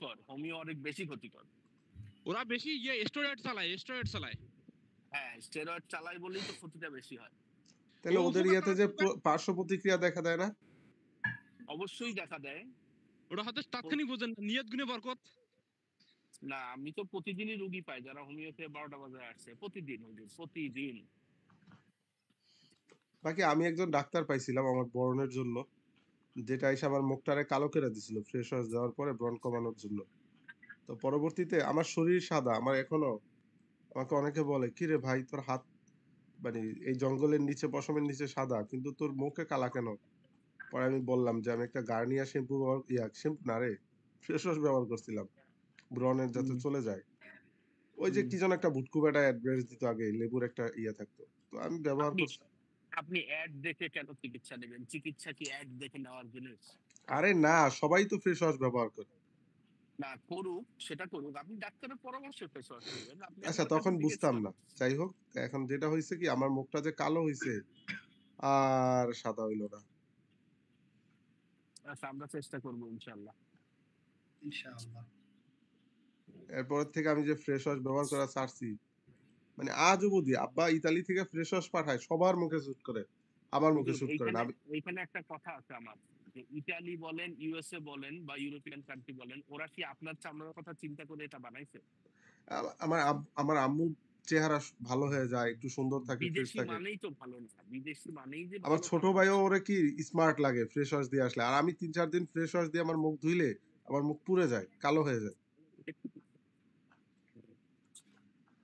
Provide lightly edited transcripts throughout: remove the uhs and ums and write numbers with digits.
ক্ষতিকর, হোমিও অনেক বেশি ক্ষতিকর। ওরা বেশি স্টেরয়েড চালায়। হ্যাঁ, স্টেরয়েড চালায় বলেই তো ক্ষতিটা বেশি হয়। তাহলে ওদের ইয়েতে যে পার্শ্ব প্রতিক্রিয়া দেখা দেয় না? অবশ্যই দেখা দেয়। ওটা হয়তো তাৎক্ষণিক বোঝেন না, নিয়ত গুণে বরকত। না, আমি তো প্রতিদিনই রোগী পাই যারা হোমিওতে 12টা বাজে আসছে, প্রতিদিন। বাকি আমি একজন ডাক্তার পাইছিলাম আমার ব্রণের জন্য, যেটা এসে আমার মুখটারে কালো করে দিছিল ফ্রেশ ওয়াশ দেওয়ার পরে ব্রণ কমানোর জন্য। তো পরবর্তীতে আমার শরীর সাদা, আমার এখনো আমাকে অনেকে বলে কি রে ভাই তোর হাত মানে এই জঙ্গলের নিচে পশমের নিচে সাদা কিন্তু তোর মুখে কালা কেন? পরে আমি বললাম যে আমি একটা গার্নিয়ার শ্যাম্পু শ্যাম্পু না রে, ফ্রেশ ওয়াশ ব্যবহার করছিলাম ব্রণের যাতে চলে যায়। ওই যে কি যেন একটা ভুটকুবাটা অ্যাডভাইস দিত আগে, লেবুর একটা থাকতো, তো আমি ব্যবহার করছি। আপনি অ্যাড দেখে কেন চিকিৎসা নেবেন? চিকিৎসা কি অ্যাড দেখে নেওয়ার জিনিস? আরে না, সবাই তো ফ্রেশ ওয়াশ ব্যবহার করে। না, করুক, সেটা করুক, আপনি ডাক্তারের পরামর্শে ফেস ওয়াশ করবেন। আচ্ছা, তখন বুঝতাম না। যাই হোক, এখন যেটা হয়েছে কি আমার মুখটা যে কালো হয়েছে আর সাদা হইল না। আচ্ছা, আমরা চেষ্টা করবো ইনশাআল্লাহ। এরপর থেকে আমি যে ফ্রেশ ওয়াশ ব্যবহার করা ছাড়ছি, মানে আজও বুঝি আব্বা ইতালি থেকে ফ্রেশ ওয়াশ পাঠায়, সবার মুখে স্যুট করে, আমার মুখে স্যুট করে না। এইখানে একটা কথা আছে আমার, যে ইতালি বলেন, ইউএসএ বলেন বা ইউরোপিয়ান কান্ট্রি বলেন, ওরা কি আপনার চামড়ার কথা চিন্তা করে এটা বানাইছে? আমার আম্মু চেহারা ভালো হয়ে যায়, একটু সুন্দর থাকে, ফ্রেশ থাকে। বিদেশি মানেই তো ভালো না, বিদেশি মানেই যে আমার ছোট ভাইও ওরে কি স্মার্ট লাগে ফ্রেশ ওয়াশ দিয়ে আসলে, আর আমি 3-4 দিন ফ্রেশ ওয়াশ দিয়ে আমার মুখ ধুইলে আমার মুখ পুড়ে যায়, কালো হয়ে যায়।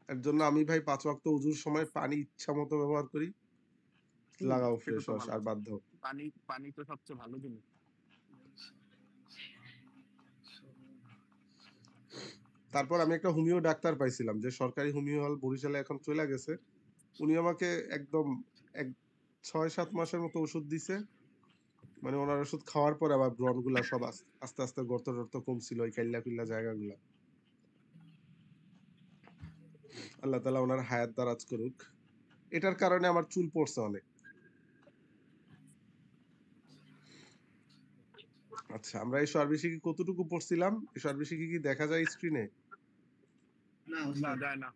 এর জন্য আমি ভাই 5 ওয়াক্ত ওযুর সময় পানি ইচ্ছা মতো ব্যবহার করি। লাগাও ফ্রেশ ওয়াশ আর বাদ দাও। পানি তো সবচেয়ে ভালো জিনিস। তারপর আমি একটা হোমিও ডাক্তার পাইছিলাম, যে সরকারি হোমিও হল বরিশালে এখন চলে গেছে। উনি আমাকে একদম 6-7 মাসের মতো ওষুধ দিছে, মানে ওনার ওষুধ খাওয়ার পরে আবার ব্রণ গুলা সব আস্তে আস্তে গর্ত কমছিল, ওই কাইল্লা জায়গাগুলা। আল্লাহ তাআলা ওনার হায়াত দারাজ করুক। এটার কারণে আমার চুল পড়ছে অনেক। আচ্ছা, আমরা এই সর্বশেষে কতটুকু পড়ছিলাম? এই সর্বশেষে কি দেখা যায় স্ক্রিনে? না, যায় না।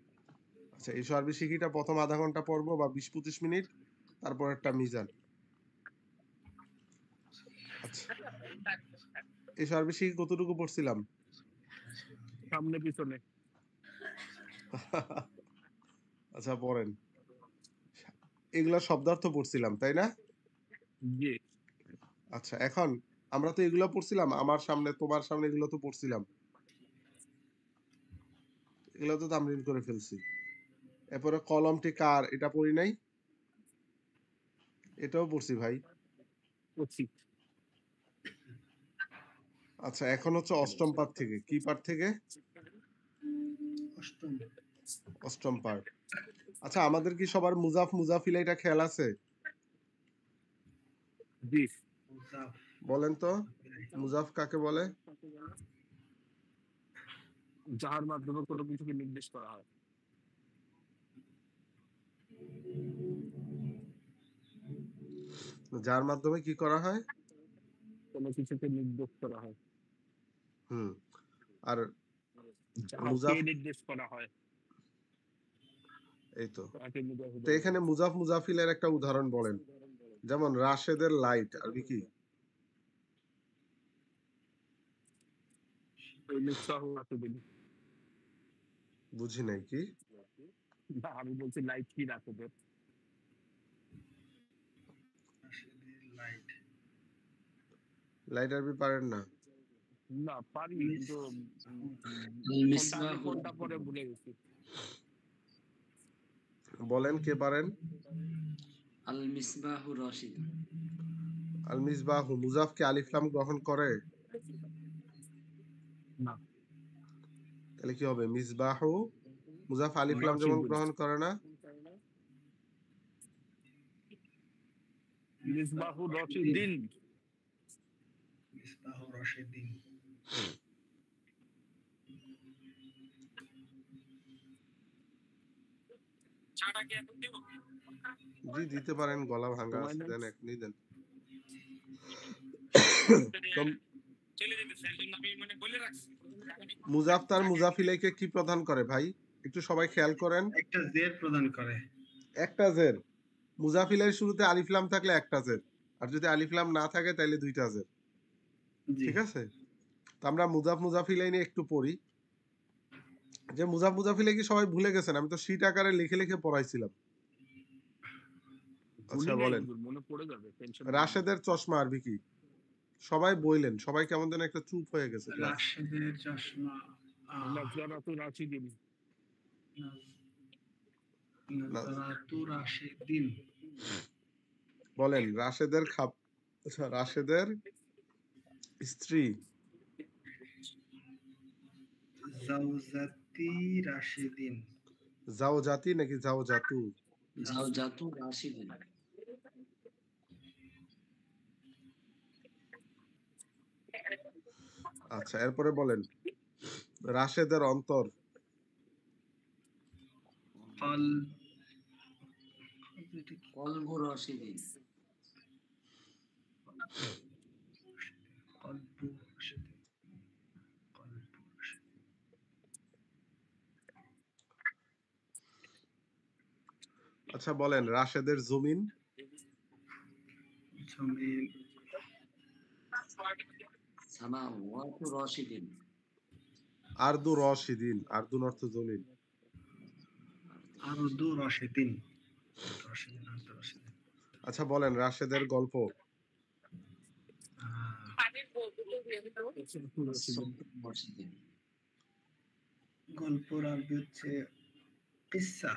আচ্ছা, এই সর্বশেষটা প্রথম আধা ঘন্টা পড়বো বা 20-25 মিনিট, তারপর একটা মিজান। আচ্ছা, এই সর্বশেষে কতটুকু পড়ছিলাম? সামনে পিছনে। আচ্ছা, পড়েন। এগুলা শব্দার্থ পড়ছিলাম, তাই না? জি। আচ্ছা, এখন আমরা তো এগুলা পড়ছিলাম, আমার সামনে তোমার সামনে এগুলো তো পড়ছিলাম, এগুলো তো তামরিন করে ফেলছি। এরপরে কলমটি কার, এটা পড়ি নাই? এটাও পড়ছি ভাই। আচ্ছা, এখন হচ্ছে অষ্টম পাঠ থেকে। কি পাঠ থেকে? অষ্টম পাঠ। আচ্ছা, আমাদের কি সবার মুজাফিল এটা খেয়াল আছে? বলেন তো, মুজাফ কাকে বলে? যার মাধ্যমে কোনো কিছুকে নির্দেশ করা হয়। যার মাধ্যমে কি করা হয়? কোনো কিছুকে নির্দেশ করা হয়। আর মুজাফ নির্দেশ করা হয়। এই তো এখানে মুজাফিলের একটা উদাহরণ বলেন, যেমন রাশেদের লাইট, আর কি? বুঝি নাই কি? আমি বলছি লাইট কি রাশেদের? লাইট আরবি পারেন না? না, পারি, কিন্তু কোনটা পরে ভুলে গেছি। বলেন, কে পারেন? আল মিসবাহু রাশিদ। আল মিসবাহু মুজাফ কি আলিফ লাম গ্রহণ করে? না। তাহলে কি হবে? মিসবাহু মুজাফ আলিফ লাম যেমন গ্রহণ করে না? মিসবাহু রাশিদিন। মিসবাহু রাশিদিন। চাটা কি এখন দেব? জি, দিতে পারেন, গলা ভাঙা আছে, দেন এখনি দেন। চলে যেতে স্যার, আমি বলে রাখছি। মুজাফতার মুজাফিলাইকে কি প্রদান করে ভাই? একটু সবাই খেয়াল করেন। একটা জের প্রদান করে। একটা জের। মুজাফিলের শুরুতে আলিফ লাম থাকলে একটা জের, আর যদি আলিফ লাম না থাকে তাহলে দুইটা জের। জি। ঠিক আছে? তো আমরা মুজাফ মুজাফিলাই নিয়ে একটু পড়ি। যে মুজাফ মুজাফিলাই কি সবাই ভুলে গেছেন? আমি তো শীট আকারে লিখে লিখে পড়াইছিলাম। আচ্ছা ভুলি নাই বলেন, হুজুর, মনে পড়ে যাবে, টেনশন রাশেদের চশমা আরবি কি? সবাই বললেন, সবাই কেমন যেন একটা চুপ হয়ে গেছে ক্লাস। রাশেদের চশমা নাজরাতুর রাশিদিন। নাজরাতু রাশিদিন। বলেন রাশেদের আচ্ছা রাশেদের স্ত্রী জাওজাতি রাশিদিন। যাও জাতি নাকি যাও জাতু? জাওজাতু রাশিদিন। আচ্ছা এরপরে বলেন রাশেদের অন্তর। কল কলবু রাশিদিন। কলবু রাশিদিন। কলবু রাশিদিন। আচ্ছা বলেন রাশেদের জমিন। জমিন সামাওয়াতু রাশিদিন। আরদু রশিদিন। আরদুন অর্থ জমিন। আরদু রাশিদিন। রাশিদিন আরদু রাশিদিন। আচ্ছা বলেন রাশেদের গল্প। রাশিদিন। গল্পর আরবি হচ্ছে কিসসা।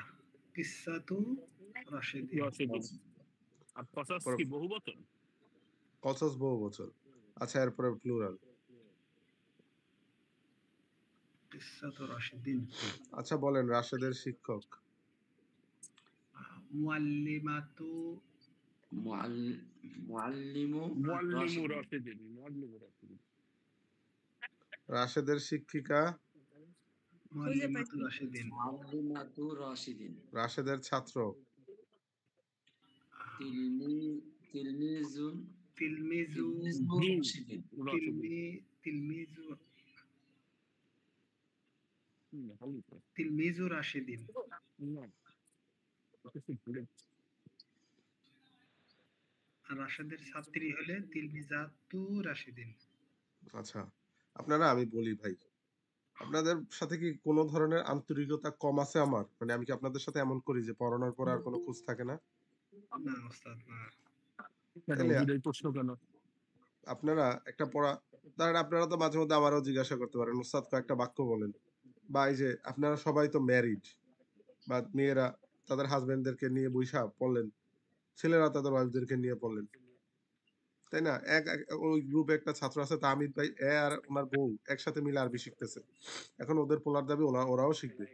কিসসাতু রাশিদিন। রাশিদিন। আর কসাস কি বহু বচন? কসস বহু বছর। আচ্ছা এরপরে প্লুরাল। কিসসাতু রাশিদিন। আচ্ছা বলেন রাশেদের শিক্ষক। মুআল্লিমাতু মুআল্লিমু মুআল্লিমু রাশিদিন। রাশিদিন। মুআল্লিমু রাশিদিন। রাশেদের শিক্ষিকা। মুআল্লিমাতু রাশিদিন। মুআল্লিমাতু রাশিদিন। রাশেদের ছাত্র। তিলমিজুন তিলমিজু রাশিদিন। তিলমিজু ভালো তো। তিলমিজু রাশিদিন। না, কিছু ভুলে গেছি। আর রাশেদের ছাত্রী হলে তিলমিজাতু রাশিদিন। আচ্ছা আপনারা, আমি বলি ভাই, আপনাদের সাথে কি কোনো ধরনের আন্তরিকতা কম আছে আমার? মানে আমি কি আপনাদের সাথে এমন করি যে পড়ানোর পর আর কোনো খোঁজ থাকে না? না ওস্তাদ না। কেন তাহলে হুজুর এই প্রশ্ন কেন? আপনারা একটা পড়া, ধরেন আপনারা তো মাঝে মধ্যে আমারও জিজ্ঞাসা করতে পারেন উস্তাদ কয়েকটা বাক্য বলেন, বা এই যে আপনারা সবাই তো ম্যারিড, বা মেয়েরা তাদের হাজবেন্ডদেরকে নিয়ে বৈশা পড়লেন, ছেলেরা তাদের ওয়াইফদেরকে নিয়ে পড়লেন, তাই না? ওই গ্রুপে একটা ছাত্র আছে তাহমিদ ভাই, আর ওনার বউ একসাথে মিলে আরবি শিখতেছে। এখন ওদের পোলার দাবি ওরাও শিখবে।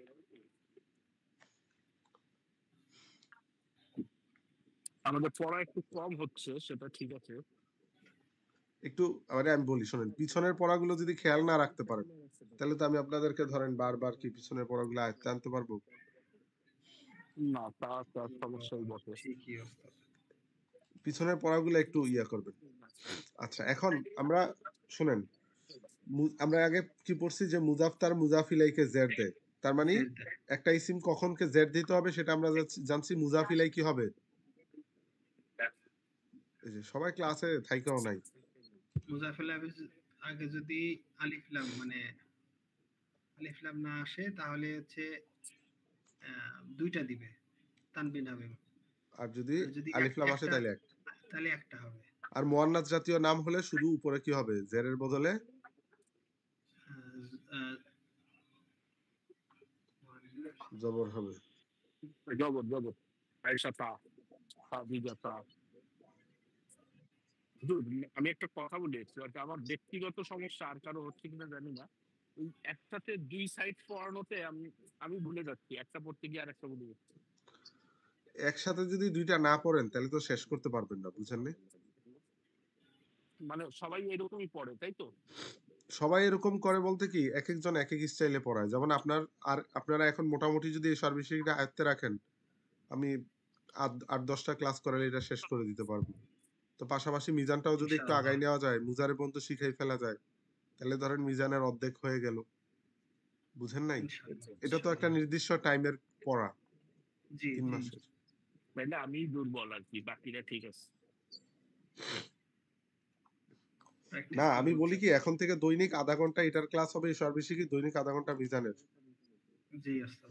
আমাদের পড়া একটু কম হচ্ছে, সেটা ঠিক আছে। একটু আমি বলি শোনেন, পিছনের পড়াগুলো যদি খেয়াল না রাখতে পারেন তাহলে তো আমি আপনাদেরকে ধরেন বারবার কি পিছনের পড়াগুলো আয়ত্তে আনতে পারবো? না, তা সমস্যাই বটে। ঠিকই ওস্তাদ। পিছনের পড়াগুলো একটু ইয়া করবেন। আচ্ছা এখন আমরা শুনেন, আমরা আগে কি পড়ছি যে মুজাফতার মুজাফিলাইকে জের দেয়, তার মানে একটা ইসিম কখনকে জের দিতে হবে সেটা আমরা জানছি। মুজাফিলাই কি হবে? এই যে সবাই ক্লাসে থাইকাও নাই। মুজাফিল আগে যদি আলিফ লাম মানে আলিফ লাম না আসে তাহলে হচ্ছে দুইটা দিবে, তানবিন হবে। আর যদি যদি আলিফ লাম আসে তাহলে একটা। তাহলে একটা হবে। আর মুয়ান্নাস জাতীয় নাম হলে শুধু উপরে কি হবে? জেরের বদলে জবর হবে। জবর জবর। আয়েশা তা, খাদিজা তা। হুজুর, আমি একটা কথা বলি, আমার ব্যক্তিগত সমস্যা আর কারো হচ্ছে কিনা জানি না। এই একসাথে দুই সাইড পড়ানোতে আমি ভুলে যাচ্ছি, একটা পড়তে গিয়ে আর একটা ভুলে যাচ্ছি। একসাথে যদি দুইটা না পড়েন তাহলে তো শেষ করতে পারবেন না, বুঝেননি? মানে সবাই এরকমই পড়ে, তাই তো? সবাই এরকম করে বলতে কি, এক একজন এক এক স্টাইলে পড়ায়। যেমন আপনারা এখন মোটামুটি যদি এই সার্ভিসিংটা আয়ত্তে রাখেন, আমি 8-10টা ক্লাস করালে এটা শেষ করে দিতে পারবো। তো পাশাপাশি মিজানটাও যদি একটু আগায় নেওয়া যায়, মুজারে পর্যন্ত শিখাই ফেলা যায়, তাহলে ধরেন মিজানের অর্ধেক হয়ে গেল, বুঝেন নাই? ইনশাআল্লাহ এটা তো একটা নির্দিষ্ট টাইমের পড়া, জি 3 জি মাসের। তাহলে আমি দুর্বল আর কি, বাকিরা ঠিক আছে। প্র্যাকটিস না আমি করব বলি কি এখন থেকে দৈনিক আধা ঘন্টা এটার ক্লাস হবে, এসব বেশি কি দৈনিক আধা ঘন্টা মিজানের, জি ওস্তাদ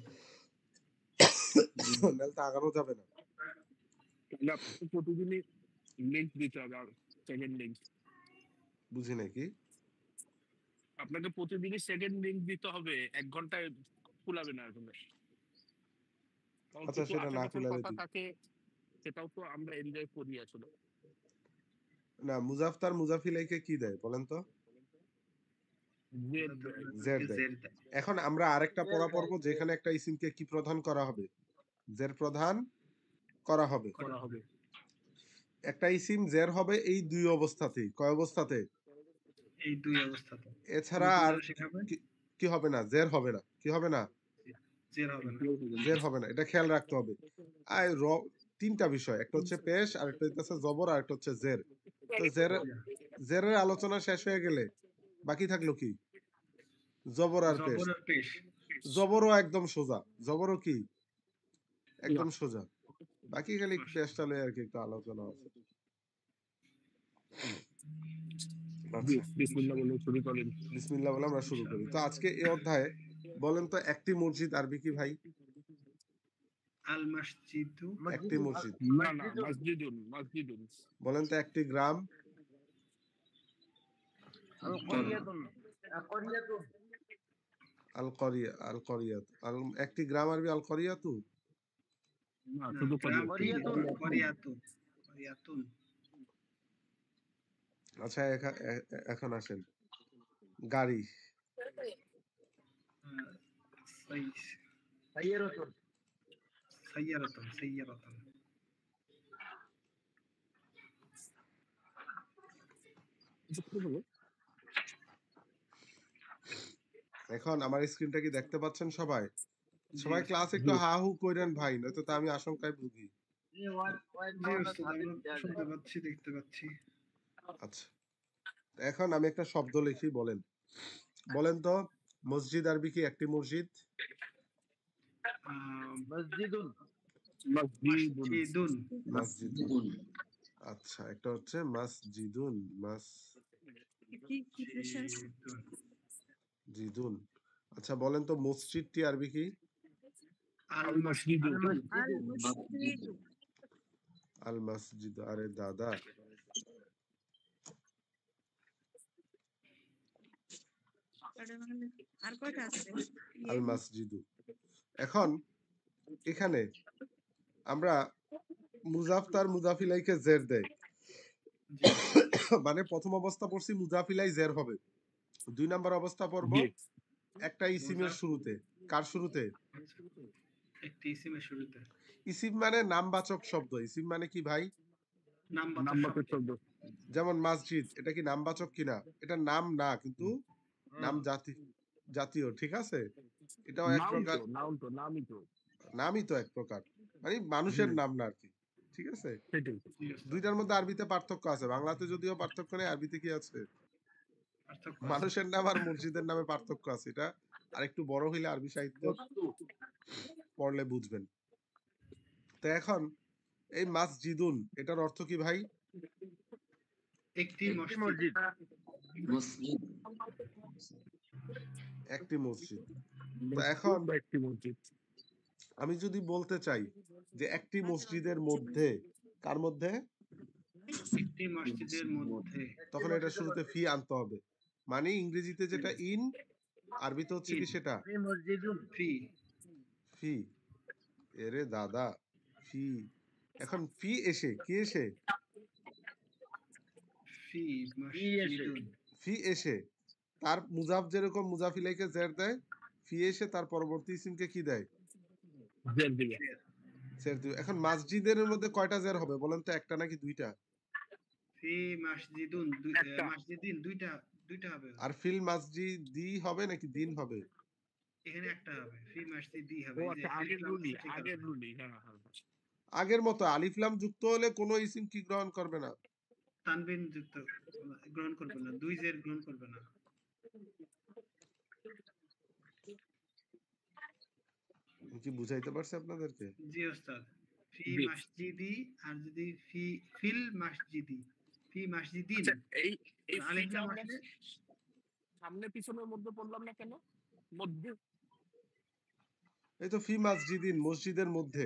নাহলে তো আগানো যাবে না। তাহলে আপনাকে প্রতিদিনই লিঙ্ক দিতে হবে, আর সেকেন্ড লিঙ্ক বুঝি নাই কি? আপনাকে প্রতিদিনই সেকেন্ড লিঙ্ক দিতে হবে, 1 ঘন্টায় কুলাবে না আসলে। কারণ আচ্ছা কিছু সেটা না আশেপাশের কুলালে কথা দিই। থাকে, সেটাও তো আমরা এনজয় করি আসলে। না মুজাফতার মুজাফিলাইকে কি দেয় বলেন তো? যে জের দেয়। জের দেয়। এখন আমরা আরেকটা পড়া পড়বো যেখানে একটা ইসিমকে কি প্রধান করা হবে, জের প্রধান করা হবে। করা হবে। একটা ইসিম জের হবে এই দুই অবস্থাতেই, কয় অবস্থাতে? এই দুই অবস্থাতে এছাড়া আর শেখাবে কি কি হবে না, জের হবে না, কি হবে না, জের হবে না জের হবে না, এটা খেয়াল রাখতে হবে। আর তিনটা বিষয়, একটা হচ্ছে পেশ, আরেকটা হচ্ছে জবর, আর একটা হচ্ছে জের। তো জেরের আলোচনা শেষ হয়ে গেলে বাকি থাকলো কি? জবর আর পেশ। জবর আর পেশ জবরও একদম সোজা, জবরও কি একদম সোজা, বাকি খালি পেশটা লয়ে আর কি একটু আলোচনা আছে। জি, আচ্ছা বিসমিল্লাহ বলে শুরু করেন। বিসমিল্লাহ বলে আমরা শুরু করি। তো আজকে এই অধ্যায়ে বলেন তো একটি মসজিদ আরবি কি ভাই? আল মসজিদু একটি মসজিদ। না না, মসজিদুন, মসজিদুন। বলেন তো একটি গ্রাম? আল করিয়া, আল করিয়াত। একটি গ্রাম আরবি আল করিয়াতু। না, শুধু করিয়াতুন আচ্ছা এখন আসেন, গাড়ি। সাইয়ারাতুন এখন আমার স্ক্রিনটা কি দেখতে পাচ্ছেন সবাই? সবাই জি, ক্লাস একটু হা হু কইরেন ভাই, নয়তো তো আমি আশঙ্কায় ভুগি। জি ওস্তাদ, আমরা শুনতে পাচ্ছি, দেখতে পাচ্ছি। আচ্ছা এখন আমি একটা শব্দ লিখি, বলেন বলেন তো মসজিদ আরবি কি একটি মসজিদ? মসজিদুন মসজিদুন। মসজিদুন। আচ্ছা একটা হচ্ছে মসজিদুন, মসজিদুন। আচ্ছা বলেন তো মসজিদটি আরবি কি? আল মসজিদু। আল মসজিদ। আরে দাদা আল মসজিদু। এখন এখানে আমরা মুজাফতার মুজাফিলাইকে জের দেয়, মানে প্রথম অবস্থা পড়ছি মুজাফিলাই জের হবে, 2 নাম্বার অবস্থা পড়ব জি, একটা ইসিমের শুরুতে। কার শুরুতে? একটি ইসিমের শুরুতে। ইসিম মানে নামবাচক শব্দ। ইসিম মানে কি ভাই? নামবাচক শব্দ। যেমন মসজিদ, এটা কি নামবাচক কিনা? এটা নাম না, কিন্তু নাম জাতীয়, ঠিক আছে? এটাও এক প্রকার, নামই তো। নামই তো এক প্রকার, মানে মানুষের নাম না আর কি, ঠিক আছে? সেটাই। দুইটার মধ্যে আরবিতে পার্থক্য আছে, বাংলাতে যদিও পার্থক্য নেই, আরবিতে কি আছে? পার্থক্য আছে। মানুষের নাম আর মসজিদের নামে পার্থক্য আছে, এটা আরেকটু বড় হইলে আরবি সাহিত্য পড়লে বুঝবেন। তো এখন এই মসজিদুন এটার অর্থ কি ভাই? একটি মসজিদ। মসজিদ একটি মসজিদ। তো এখন একটি মসজিদ। আমি যদি বলতে চাই যে একটি মসজিদের মধ্যে, কার মধ্যে? একটি মসজিদের মধ্যে। তখন এটা শুরুতে ফি আনতে হবে, মানে ইংরেজিতে যেটা ইন, আরবিতে হচ্ছে কি সেটা ফি। ফি। এরে দাদা ফি। এখন ফি এসে কি এসে? ফি মসজিদুন। ফি এসে তার মুজাফ, যেরকম মুজাফিলাইকে জের দেয়, ফি এসে তার পরবর্তী ইসিমকে কি দেয়? জের দিবে। জের দিবে। এখন মসজিদের মধ্যে কয়টা জের হবে বলেন তো, একটা নাকি দুইটা? ফি মসজিদুন একটা। মসজিদিন দুইটা হবে। আর ফিল মসজিদি হবে নাকি দিন হবে? এখানে একটা হবে, ফি মসজিদি হবে। ও এই যে আচ্ছা, আগের ইসলাম রুলি, আছে, ঠিক আগের আছে। রুলি। হ্যাঁ হ্যাঁ। আগের মতো আলিফ লাম যুক্ত হলে কোনো ইসিম কি গ্রহণ করবে না? তানবিন যুক্ত গ্রহণ করবে না, দুই জের গ্রহণ করবে না। আমি কি বুঝাইতে পারছি আপনাদেরকে? জি ওস্তাদ। ফি জি। মাসজিদি আর যদি ফিল মাসজিদি, ফি মাসজিদিন আচ্ছা এই এই আলিফ ফিটা লাম আমরা আসলে সামনে পিছনের মধ্যে পড়লাম না কেন? মধ্যে এই তো ফি মসজিদিন, মসজিদের মধ্যে,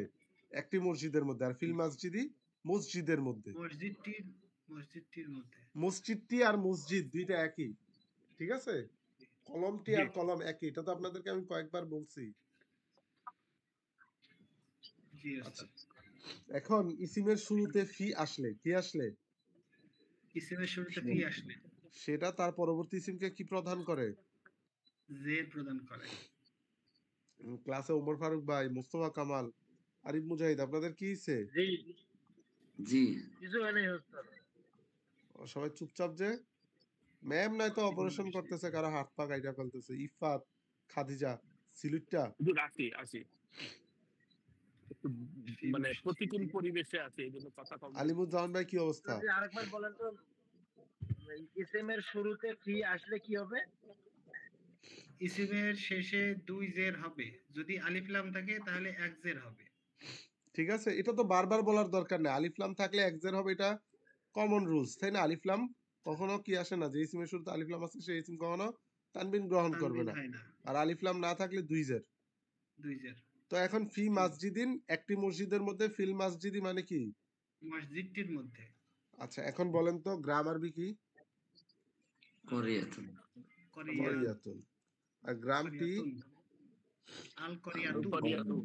একটি মসজিদের মধ্যে, আর ফিল মসজিদি মসজিদের মধ্যে। মসজিদটির মধ্যে। মসজিদটি আর মসজিদ দুইটা একই, ঠিক আছে? কলমটি জি। আর কলম একই, এটা তো আপনাদেরকে আমি কয়েকবার বলছি। জি আচ্ছা, ওস্তাদ। এখন ইসিমের শুরুতে ফি আসলে, কি আসলে, ইসিমের শুরুতে ফি আসলে সেটা তার পরবর্তী ইসিমকে কি প্রদান করে? জের প্রদান করে। ক্লাসে ওমর ফারুক ভাই, মোস্তফা কামাল, আরিফ মুজাহিদ, আপনাদের কি হইছে? জি সবাই চুপচাপ যে? ম্যাম নয়তো অপারেশন করতেছে, কারো হাত পা কাইটা ফেলতেছে। ইফাত, খাদিজা, সিলুটটা। শুধু আসি একটু ফি মানে প্রতিকূল মাসজিদি পরিবেশে আছে এই জন্য কথা কম বলছি। আলিমুজ্জামান ভাই কি অবস্থা? আরেকবার বলেন তো, ইসেমের শুরুতে ফি আসলে কি হবে? ইসিমের শেষে 2 জের হবে। যদি আলিফ লাম থাকে তাহলে 1 জের হবে। ঠিক আছে, এটা তো বারবার বলার দরকার নেই। আলিফ লাম থাকলে এক জের হবে, এটা কমন রুলস, তাই না? আলিফ লাম কখনো কি আসে না, যে ইসিমের শুরুতে আলিফ লাম আছে সেই ইসিম কখনো তানবিন গ্রহণ করবে তানবিন না। হয় না। আর আলিফ লাম না থাকলে দুই জের। 2 জের। তো এখন ফি মসজিদিন, একটি মসজিদের মধ্যে, ফিল মসজিদি মানে কি? মসজিদটির মধ্যে। আচ্ছা, এখন বলেন তো গ্রাম আরবি কি? করিয়াতুন করিয়াতুন। আর গ্রামটি? করিয়াতুন। আল করিয়াতু। করিয়াতু।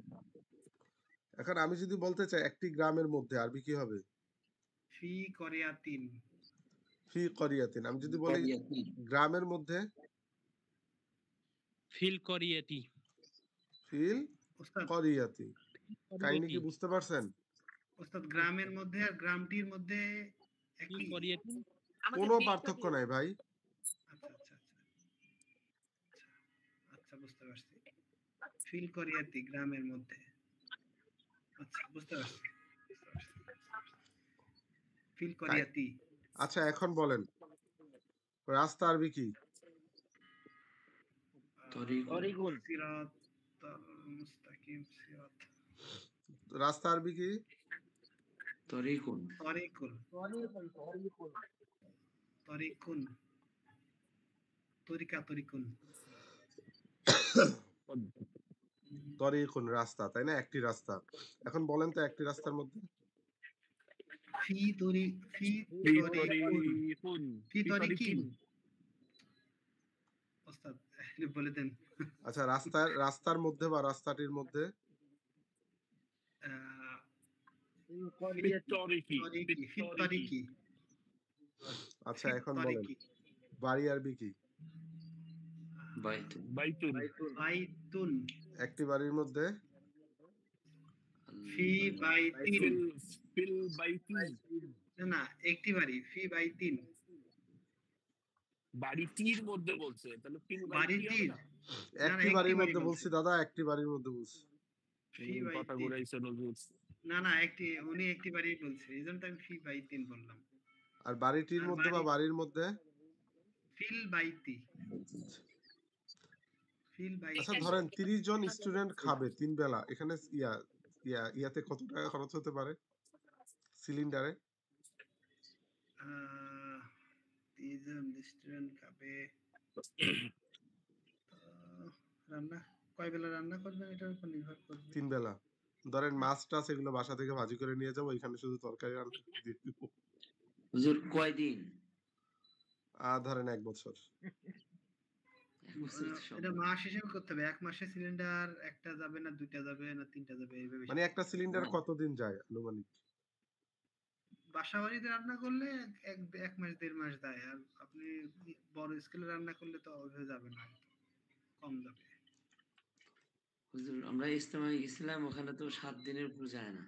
এখন আমি যদি বলতে চাই একটি গ্রামের মধ্যে, আরবি কি হবে? ফি করিয়াতিন। ফি করিয়াতিন। আমি যদি বলি করিয়াতুন গ্রামের মধ্যে, ফিল করিয়েটি ফিল ওস্তাদ করিয়াতি। কাহিনী কি বুঝতে পারছেন? ওস্তাদ গ্রামের মধ্যে আর গ্রামটির মধ্যে ফিল একই। করিয়েটি কোনো পার্থক্য নাই ভাই। আচ্ছা আচ্ছা আচ্ছা বুঝতে পারছি। ফিল করিয়াতি গ্রামের মধ্যে। আচ্ছা বুঝতে পারছি। ফিল করিয়াতি। আচ্ছা, এখন বলেন রাস্তা আরবি কি? তরিকুন। সিরাত মুস্তাকিম সিরাত। রাস্তা আরবি কি? তরিকুন তরিকুন। তরিকুন। তরিকুন। তরিকুন রাস্তা, তাই না? একটি রাস্তা। এখন বলেন তো একটি রাস্তার মধ্যে। ফি তরিকুন। তরিকিন। ওস্তাদ বলে দেন। আচ্ছা, রাস্তার মধ্যে বা রাস্তাটির মধ্যে। তরিকি। আচ্ছা, এখন বলেন বাড়ি আরবি কি? বাইতুন বাইতুন। একটি বাড়ির মধ্যে। ফি বাইতিন। ফিল বাইতি। না একটি বাড়ি। ফি বাইতিন। বাড়িটির মধ্যে বলছে, তাহলে ফিল বাইতি হবে বাড়িটির। না? একটি বাড়ির মধ্যে বলছি দাদা, একটি বাড়ির মধ্যে বলছি। ফি কথা বাইতিন। ঘুরাইছে নজরুল। না উনি একটি বাড়ি বলছে, এইজন্য তো আমি ফি বাইতিন বললাম। আর বাড়িটির আর মধ্যে বা বাড়ির মধ্যে? ফিল বাইতি। ফিল আচ্ছা, বাইতি। ধরেন 30 জন স্টুডেন্ট খাবে 3 বেলা, এখানে ইয়াতে কত টাকা খরচ হতে পারে সিলিন্ডারে? 30 জন স্টুডেন্ট খাবে। রান্না কয় বেলা রান্না করবেন এটার উপর নির্ভর করবে। 3 বেলা। ধরেন মাছ টাছ এগুলো বাসা থেকে ভাজি করে নিয়ে যাবো, এখানে শুধু তরকারি রান্না দিয়ে দিব। হুজুর কয়দিন? ধরেন 1 বছর। এটা মাস হিসেবে করতে হবে। 1 মাসে সিলিন্ডার একটা যাবে না, দুইটা যাবে না, তিনটা যাবে, এইভাবে মানে একটা সিলিন্ডার কতদিন যায় আনুমানিক? বাসা বাড়িতে রান্না করলে এক মাস 1.5 মাস যায়। আর আপনি বড় স্কেলে রান্না করলে তো ওইভাবে যাবে না, কম যাবে। হুজুর আমরা ইজতেমায় গেছিলাম, ওখানে তো 7 দিনের উপর যায় না।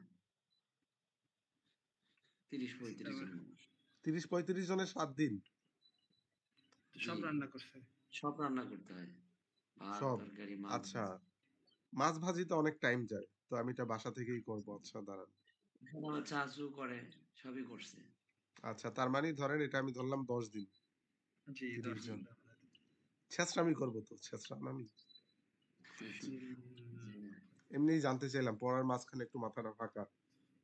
30-35 জন মানুষ। 30-35 জনের 7 দিন? সব রান্না করছে। সব রান্না করতে হয়, ভাত সব? তরকারি মাছ। আচ্ছা, মাছ ভাজিতে অনেক টাইম যায়, তো আমি এটা বাসা থেকেই করব। আচ্ছা দাঁড়ান, আমার চাচু করে, সবই করছে। আচ্ছা তার মানে ধরেন এটা আমি ধরলাম 10 দিন, জি 30 জন। ছেঁচড়ামি করবো তো, ছেঁচড়ামি উম, এমনিই জানতে চাইলাম, পড়ার মাঝখানে একটু মাথাটা ফাঁকা।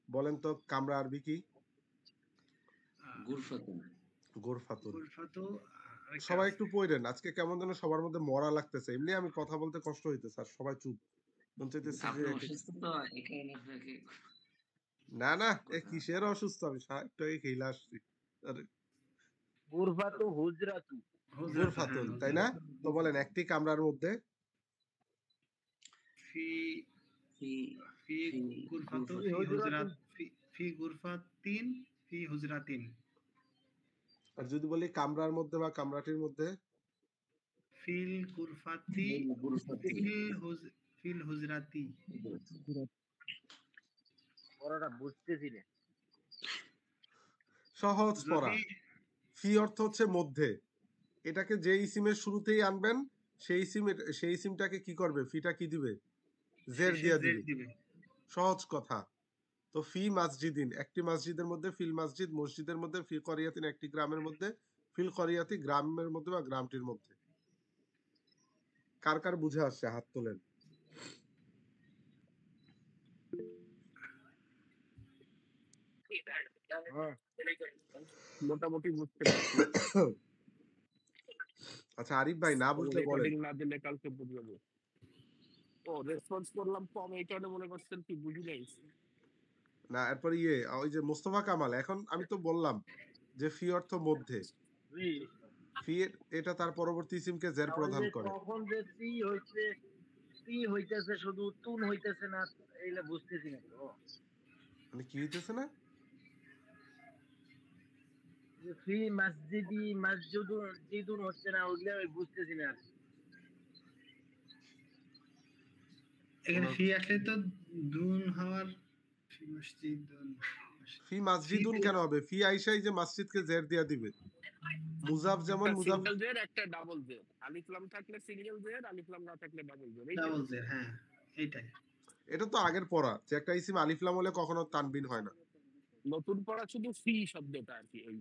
বলেন তো কামরা আরবি কি? আহ, গুরফাতুন। গোরফাতুন। গুরফাতু আরেকটা সবাই আছে। একটু পড়েন, আজকে কেমন যেন সবার মধ্যে মরা লাগতেছে, এমনি আমি কথা বলতে কষ্ট হইতেছে আর সবাই চুপ, মন চাইতেছে যে আপনি অসুস্থ তো এই কারণে আপনাকে না না, এ কথা কিসের অসুস্থ, আমি একটু আগে খেলে আসছি। আরে, গুরফাতু হুজরাতু। হুজরাতু, হ্যাঁ গোরফাতুন তাই না? তো বলেন একটি কামরার মধ্যে ফি ফি ফি ফি গুরফাতু গুরফাতুন। ফি হুজরাত হুজরাতিন। ফি গুরফাতিন ফি হুজরাতিন। আর যদি বলি কামরার মধ্যে বা কামরাটির মধ্যে, ফিল গুরফাতি গুরফাতি। ফিল হুজরাতি। পড়াটা বুঝতেছি না। সহজ পড়া। যদি ফি অর্থ হচ্ছে মধ্যে, এটাকে যে ইসিমের শুরুতেই আনবেন সেই ইসিমটাকে কি করবে, ফিটা কি দিবে, জের শেষে দিয়া জেড দিবে। দিবে। সহজ কথা। তো ফি মসজিদিন একটি মসজিদের মধ্যে, ফিল মসজিদ মসজিদের মধ্যে, ফি করিয়াতিন একটি গ্রামের মধ্যে, ফিল করিয়াতি গ্রামের মধ্যে বা গ্রামটির মধ্যে। কার কার বুঝে আসছে হাত তোলেন। হ্যাঁ। মোটামুটি বুঝতে পারছি। আচ্ছা আরিফ ভাই, না বুঝলে বলেন। রেকর্ডিং না দিলে কালকে বুঝবো। ও রেসপন্স করলাম কম, এই কারণে মনে করছেন কি বুঝি নাই। না এরপর ওই যে মোস্তফা কামাল, এখন আমি তো বললাম যে ফি অর্থ মধ্যে, জি। ফি এটা তার পরবর্তী ইসিমকে জের তাহলে প্রদান যে করে। কখন যে সি হইতেছে শুধু তুন হইতেছে না, এইগুলা বুঝতেছি না তো। মানে কি হইতেছে না? যে ফি মসজিদি মসজিদুন জিদুন হচ্ছে না, ওইগুলা আমি বুঝতেছি না আর কি। এখানে ওনার ফি আসলে তো দুন হওয়ার ফি মসজিদুন ফি মসজিদুন ফি কেন হবে? ফি আইসাই যে মসজিদকে জের দিয়া দিবে। মুজাফ যেমন একটা মুজাফ, সিঙ্গেল জের, একটা ডাবল জের। আলিফলাম থাকলে সিঙ্গেল জের, আলিফলাম না থাকলে ডাবল জের। এই তো। ডাবল জেড, হ্যাঁ এইটাই। এটা তো আগের পড়া যে একটা ইসিম আলিফলাম হলে কখনো তানবিন হয় না। নতুন পড়া শুধু ফি শব্দটা আর কি। এই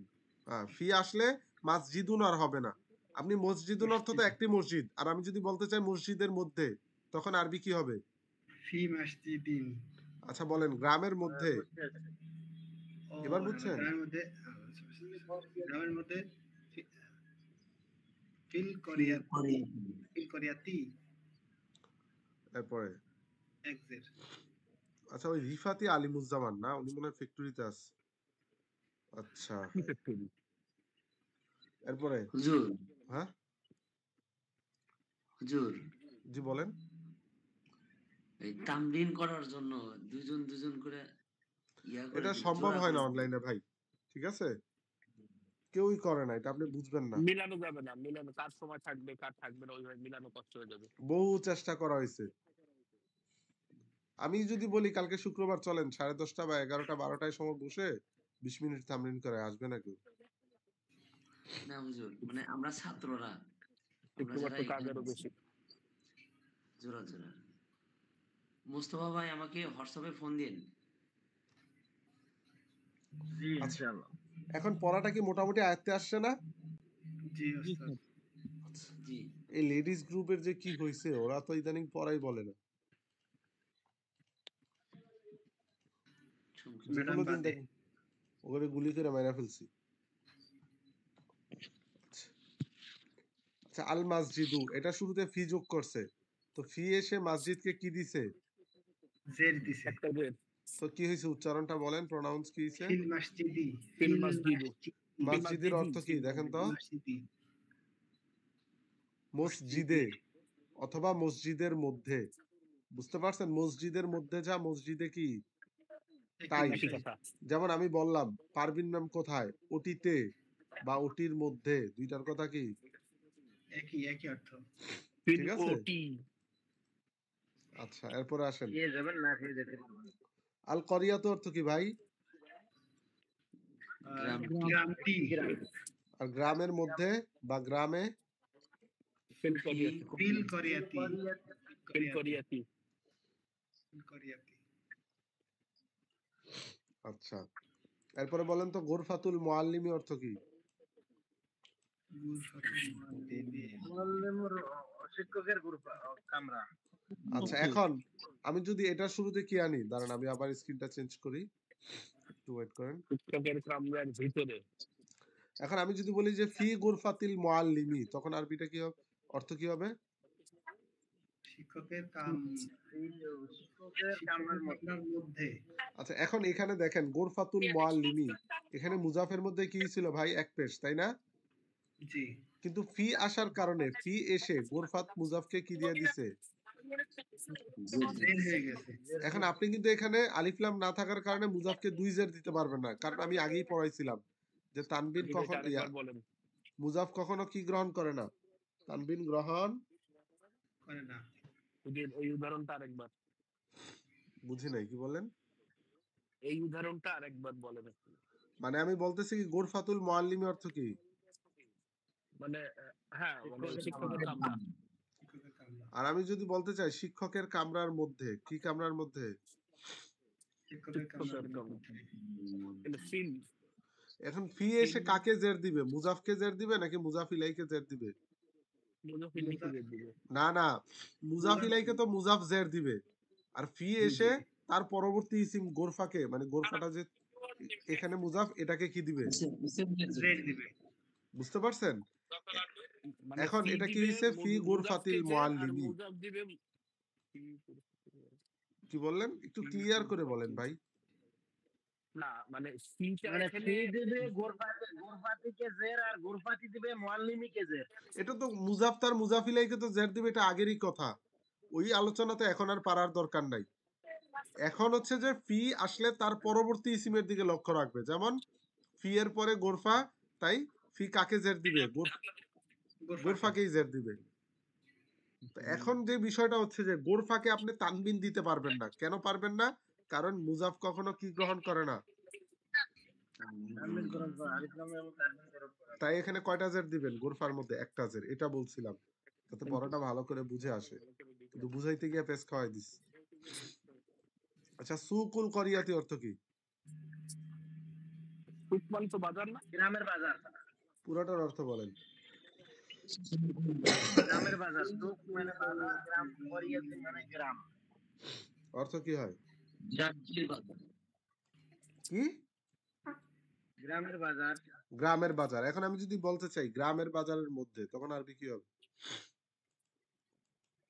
ফি আসলে মসজিদুন আর হবে না। আপনি মসজিদুন অর্থ তো মসজিদ একটি মসজিদ, আর আমি যদি বলতে চাই মসজিদের মধ্যে, তখন আরবি কি হবে? ফি মসজিদিন। আচ্ছা বলেন গ্রামের মধ্যে, বুঝতে পারছি। ও এবার বুঝছেন? গ্রামের মধ্যে গ্রামের মধ্যে ফি- ফিল করিয়াতি ফিল করিয়াতি এরপরে এক্সের। আচ্ছা ওই রিফাতি আলিমুজ্জামান না, উনি মনে হয় ফ্যাক্টরিতে আছে। আচ্ছা কি ফ্যাক্টরি? এরপরে হুজুর, হ্যাঁ হুজুর, জি বলেন। এই তামরিন করার জন্য দুজন দুজন করে ইয়া করে এটা দিন, সম্ভব জোড়া হয় না করে দিন। অনলাইনে ভাই, ঠিক আছে? কেউই করে না, এটা আপনি বুঝবেন না। মিলানো যাবে না, মিলানো কার সময় থাকবে কার থাকবে না, ওইভাবে মিলানো কষ্ট হয়ে যাবে। বহু চেষ্টা করা হয়েছে। আমি যদি বলি কালকে শুক্রবার চলেন 10:30 বা 11টা 12টায় সময় বসে 20 মিনিট তামরিন করে, আসবে না কেউ। না হুজুর, মানে আমরা ছাত্ররা, আমরা শুক্রবার যারা তো কাজ এখানে আরো আছি, বেশি। জোড়া জোড়া। মোস্তফা ভাই আমাকে হোয়াটসঅ্যাপে ফোন দিন। জি আচ্ছা ইনশাআল্লাহ। এখন পড়াটা কি মোটামুটি আয়ত্তে আসছে না? জি ওস্তাদ। জি। এই লেডিস গ্রুপের যে কি হয়েছে, ওরা তো ইদানিং পড়াই বলে না। যে ম্যাডাম কোনো দিন বাদে। দেখেন ওখানে গুলি করে মাইরা ফেলছি। আচ্ছা আল মাসজিদু, এটা শুরুতে ফি যোগ করছে, তো ফি এসে মসজিদকে কি দিছে? জেড দিছে। একটা জের। তো কি হয়েছে, উচ্চারণটা বলেন, প্রোনাউন্স কি হয়েছে? ফিল মসজিদি ফিল মাসজিদু। ফিল মসজিদের অর্থ কি দেখেন তো? মসজিদি মসজিদে অথবা মসজিদের মধ্যে। বুঝতে পারছেন? মসজিদের মধ্যে যা, মসজিদে কি তাই। একই কথা। যেমন আমি বললাম পারবিন ম্যাম কোথায়, ওটিতে বা ওটির মধ্যে, দুইটার কথা কি একই একই অর্থ। ফিল ঠিক আছে? ওটি। আচ্ছা এরপরে আসেন, খেয়ে যাবেন না খেয়ে যেতে পারবেন। আল করিয়াত অর্থ কি ভাই? গ্রাম। গ্রামটি গ্রাম। আর গ্রামের মধ্যে বা গ্রামে ফিল করিয়াতি। ফিল করিয়াতি ফিল করিয়াতি। ফিল করিয়াতি। আচ্ছা এরপরে বলেন তো গোরফাতুল মুআল্লিমি অর্থ কি? মুআল্লিমুর শিক্ষকের গ্রুপ কামরা। আচ্ছা এখন আমি যদি এটা শুরুতে কি আনি, দাঁড়ান আমি আবার স্ক্রিনটা চেঞ্জ করি, একটু ওয়েট করেন। শিক্ষকের কামরার ভিতরে এখন আমি যদি বলি যে ফি গুরফাতিল মুআল্লিমি, তখন আরবিটা কি হবে, অর্থ কি হবে? শিক্ষকের কাম শিক্ষকের কামরার মধ্যে। মধ্যে আচ্ছা এখন এখানে দেখেন গুরফাতুল মুআল্লিমি, এখানে মুজাফের মধ্যে কি ছিল ভাই, এক পেশ, তাই না? জি কিন্তু ফি আসার কারণে ফি এসে গুরফাত মুজাফকে কি দিয়ে দিছে? জের হয়ে গেছে। এখন আপনি কিন্তু এখানে আলিফ লাম না থাকার কারণে মুজাফকে দুই জের দিতে পারবেন না, কারণ আমি আগেই পড়াইছিলাম যে তানবিন কখন আরেকবার বলেন। মুজাফ কখনো কি গ্রহণ করে না, তানবিন গ্রহণ করে না। ওই উদাহরণটা আরেকবার, বুঝি নাই, কি বলেন? এই উদাহরণটা আরেকবার বলেন একটু। মানে আমি বলতেছি কি গুরফাতুল মুআল্লিমি অর্থ কি? মানে হ্যাঁ, মানে শিক্ষকের কামরা। শিক্ষকের কামরা। আর আমি যদি বলতে চাই শিক্ষকের কামরার মধ্যে, কি কামরার মধ্যে? শিক্ষকের কামরার শিক্ষকের কামরা। মধ্যে। এটা ফিল। এখন ফি এসে কাকে জের দিবে, মুজাফকে জের দিবে নাকি মুজাফ ইলাইকে জের দিবে? মুজাফিলাইকে জের দিবে। না না, মুজাফ ইলাইকে তো মুজাফ জের দিবে, আর ফি এসে তার পরবর্তী ইসিম গোরফাকে, মানে গোরফাটা যে এখানে মুজাফ, এটাকে কি দিবে? জের দিবে। বুঝতে পারছেন? মানে এখন ফি এটা কি দিবে, হইছে? ফি গুরফাতিল মুজাফকে জের, আর মুআল্লিমি। মুজাফ দিবে কি বললেন, একটু ক্লিয়ার করে বলেন ভাই। না, মানে ফিটা মানে এখানে ফি দিবে গোরফাতিকে জের আর গোরফাতি দিবে মুআল্লিমিকে জের। এটা তো মুজাফ তার মুজাফিলাইকে তো জের দিবে, এটা আগেরই কথা, ওই আলোচনা তো এখন আর পারার দরকার নাই। এখন হচ্ছে যে ফি আসলে তার পরবর্তী ইসিমের দিকে লক্ষ্য রাখবে, যেমন ফি এর পরে গোরফা, তাই ফি কাকে জের দিবে? গোরফাকেই জের দিবে। তো এখন যে বিষয়টা হচ্ছে যে গোরফাকে আপনি তানবিন দিতে পারবেন না, কেন পারবেন না? কারণ মুজাফ কখনো কি গ্রহণ করে না, তানবিন গ্রহণ করা, আলিফ লামের মধ্যে তানবিন গ্রহণ করা। তাই এখানে কয়টা জের দিবেন? গোরফার মধ্যে একটা জের, এটা বলছিলাম যাতে পড়াটা ভালো করে বুঝে আসে, কিন্তু বুঝাইতে গিয়ে পেস খাওয়াই দিস। আচ্ছা সুকুল করিয়াতি অর্থ কি? সুকমান তো বাজার না, গ্রামের বাজার। পুরোটার অর্থ বলেন। গ্রামের বাজার, সুক মানে বাজার, গ্রাম করিয়াতি মানে গ্রাম। অর্থ কি হয়? কি? গ্রামের বাজার। গ্রামের বাজার। এখন আমি যদি বলতে চাই গ্রামের বাজারের মধ্যে, তখন আরবি কি হবে?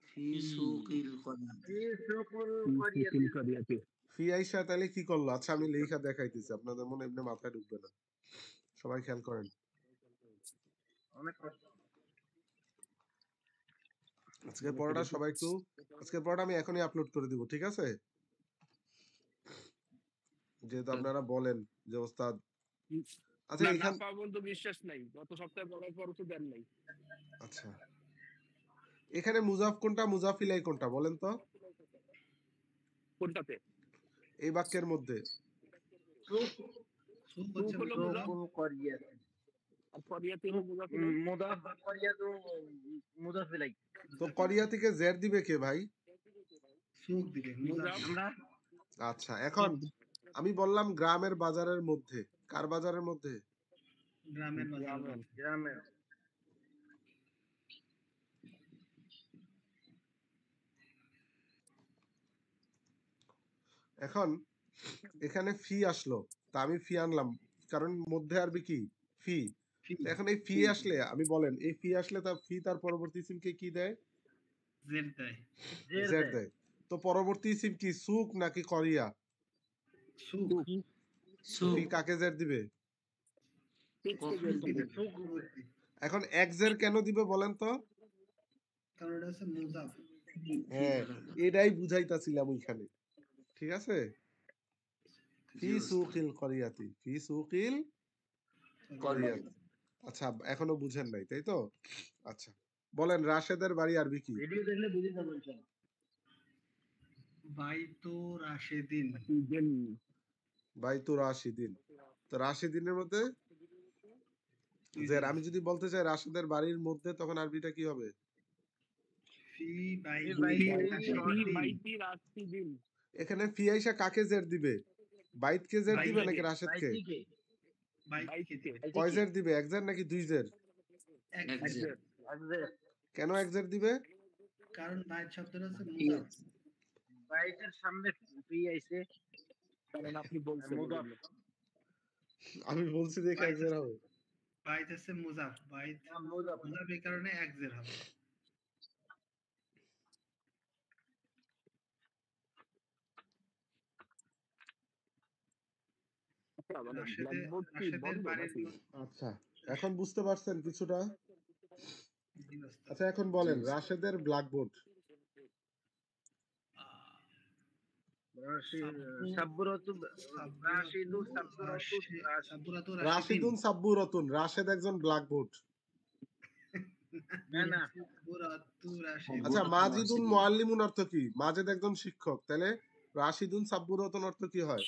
ফি সুকিল করিয়াতি। ফি সুকুল সুকুল করিয়াতি। করিয়াতি। ফি আইসা তাহলে কি করলো? আচ্ছা আমি লেখা দেখাইতেছি, আপনাদের মনে এমনি মাথায় ঢুকবে না, সবাই খেয়াল করেন। অনেক কষ্ট। আজকের পড়াটা সবাই একটু, আজকের পড়াটা আমি এখনই আপলোড করে দিব, ঠিক আছে? যেহেতু আপনারা বলেন যে ওস্তাদ, আচ্ছা না, না এখান, পাওয়া পর্যন্ত বিশ্বাস নাই, গত সপ্তাহে বলার পর তো দেন নাই। আচ্ছা এখানে মুজাফ কোনটা, মুজাফিলাই কোনটা বলেন তো কোনটাতে? এই বাক্যের মধ্যে? সুক হচ্ছে সুক হলো মুজাফ, সুকুল করিয়াতি। আর করিয়াতি হলো মুজাফিলাই। মুদাফ করিয়াতু মুদাফ ইলাই। তো করিয়া থেকে জের দিবে কে ভাই? সুক দিবে। মুজাফ। আমরা আচ্ছা এখন আমি বললাম গ্রামের বাজারের মধ্যে, কার বাজারের মধ্যে? গ্রামের বাজার। গ্রামের। এখন এখানে ফি আসলো, তা আমি ফি আনলাম, কারণ মধ্যে আরবি কি? ফি। তো এখন এই ফি আসলে আমি বলেন, এই ফি আসলে তার ফি তার পরবর্তী ইসিমকে কি দেয়? জের দেয়। জের দেয়। তো পরবর্তী ইসিম কি সুক নাকি করিয়া? সুক। ফি কাকে জের দিবে? সুক এখন এক জের কেন দিবে বলেন তো? কারণ এটা হচ্ছে মুজাফ। হ্যাঁ এটাই বুঝাইতাছিলাম ওইখানে, ঠিক আছে? ফি সুকিল করিয়াতি, ফি সুকিল করিয়াতি। আচ্ছা এখনো বুঝেন নাই তাই তো? আচ্ছা বলেন রাশেদের বাড়ি আরবি কি? ভিডিও দেখলে বুঝে যাবেন ইনশাআল্লাহ। বাইতু রাশেদিন। বাইতু রাশিদিন। তো রাশিদিনের মধ্যে জের, আমি যদি বলতে চাই রাশেদের বাড়ির মধ্যে, তখন আরবিটা কি হবে? ফি বাইতি রাশিদিন। এখানে ফি আইসা কাকে জের দিবে? বাইতকে জের দিবে নাকি রাশেদকে? বাইতকে দিবে। কয় জের দিবে, এক জের নাকি দুই জের? একজেট। কেন এক্সাক্ট দিবে? কারণ বাইট শব্দটা হচ্ছে কি মুজাফ। আছে? বাইটের সামনে ফি আইছে কারণ আপনি বলছেন মুদাফ। এজন্য। আমি বলছি দেখে বাইট এক্সাক্ট হবে। বাইট হচ্ছে মুজাফ, বাইট মুদাফ। মুজাফ এই কারণে একজের হবে। আচ্ছা, মানে রাশেদের ব্ল্যাকবোর্ড কি রাশেদের বন্ধ বাড়ির নাকি? আচ্ছা, এখন বুঝতে পারছেন কিছুটা? জি ওস্তাদ। আচ্ছা, এখন বলেন রাশেদের ব্ল্যাকবোর্ড। আহ, সাব্বুরাতু রাশিদু সাব্বুরাতু রাশিদিন। রাশিদুন সাব্বু রতন, রাশেদ একজন ব্ল্যাকবোর্ড। না না সাব্বুরাতু রাশিদিন। আচ্ছা, সাব্বুরাতু মাজিদুন রাশিদিন। মুআল্লিমুন অর্থ কি? মাজেদ একজন শিক্ষক, তাহলে রাশিদুন সাব্বু রতন অর্থ কি হয়?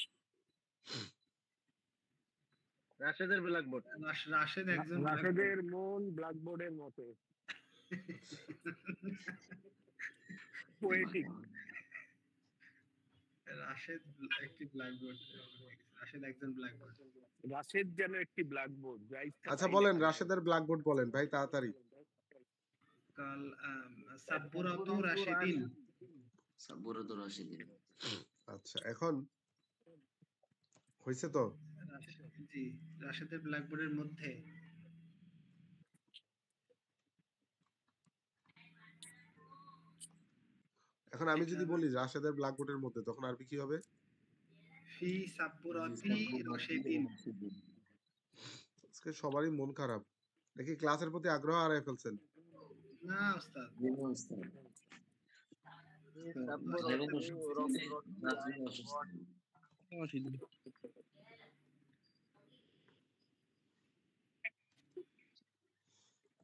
রাশেদের ব্ল্যাকবোর্ড। রাশেদ একজন রাশেদের মন ব্ল্যাকবোর্ডের মতো পোয়েটিক। রাশেদ একটি ব্ল্যাকবোর্ড। রাশেদ একজন ব্ল্যাকবোর্ড। রাশেদ যেন একটি ব্ল্যাকবোর্ড, যা ইচ্ছা আচ্ছা তাই বলেন, লেখা যায়। রাশেদের ব্ল্যাকবোর্ড বলেন ভাই তাড়াতাড়ি। কাল সাব্বুরাতু রাশিদিন। সাব্বুরাতু রাশিদিন। আচ্ছা, এখন হয়েছে তো? জি, রাশেদের ব্ল্যাকবোর্ডের মধ্যে এখন আমি যদি বলি রাশেদের ব্ল্যাকবোর্ডের মধ্যে, তখন আরবি কি হবে? ফি সাব্বুরাতি রাশিদিন। আজকে সবারই মন খারাপ, দেখি ক্লাসের প্রতি আগ্রহ হারিয়ে ফেলছেন। না ওস্তাদ, জি না ওস্তাদ। ভাইবেন অসুস্থ। নাজরীন অসুস্থ।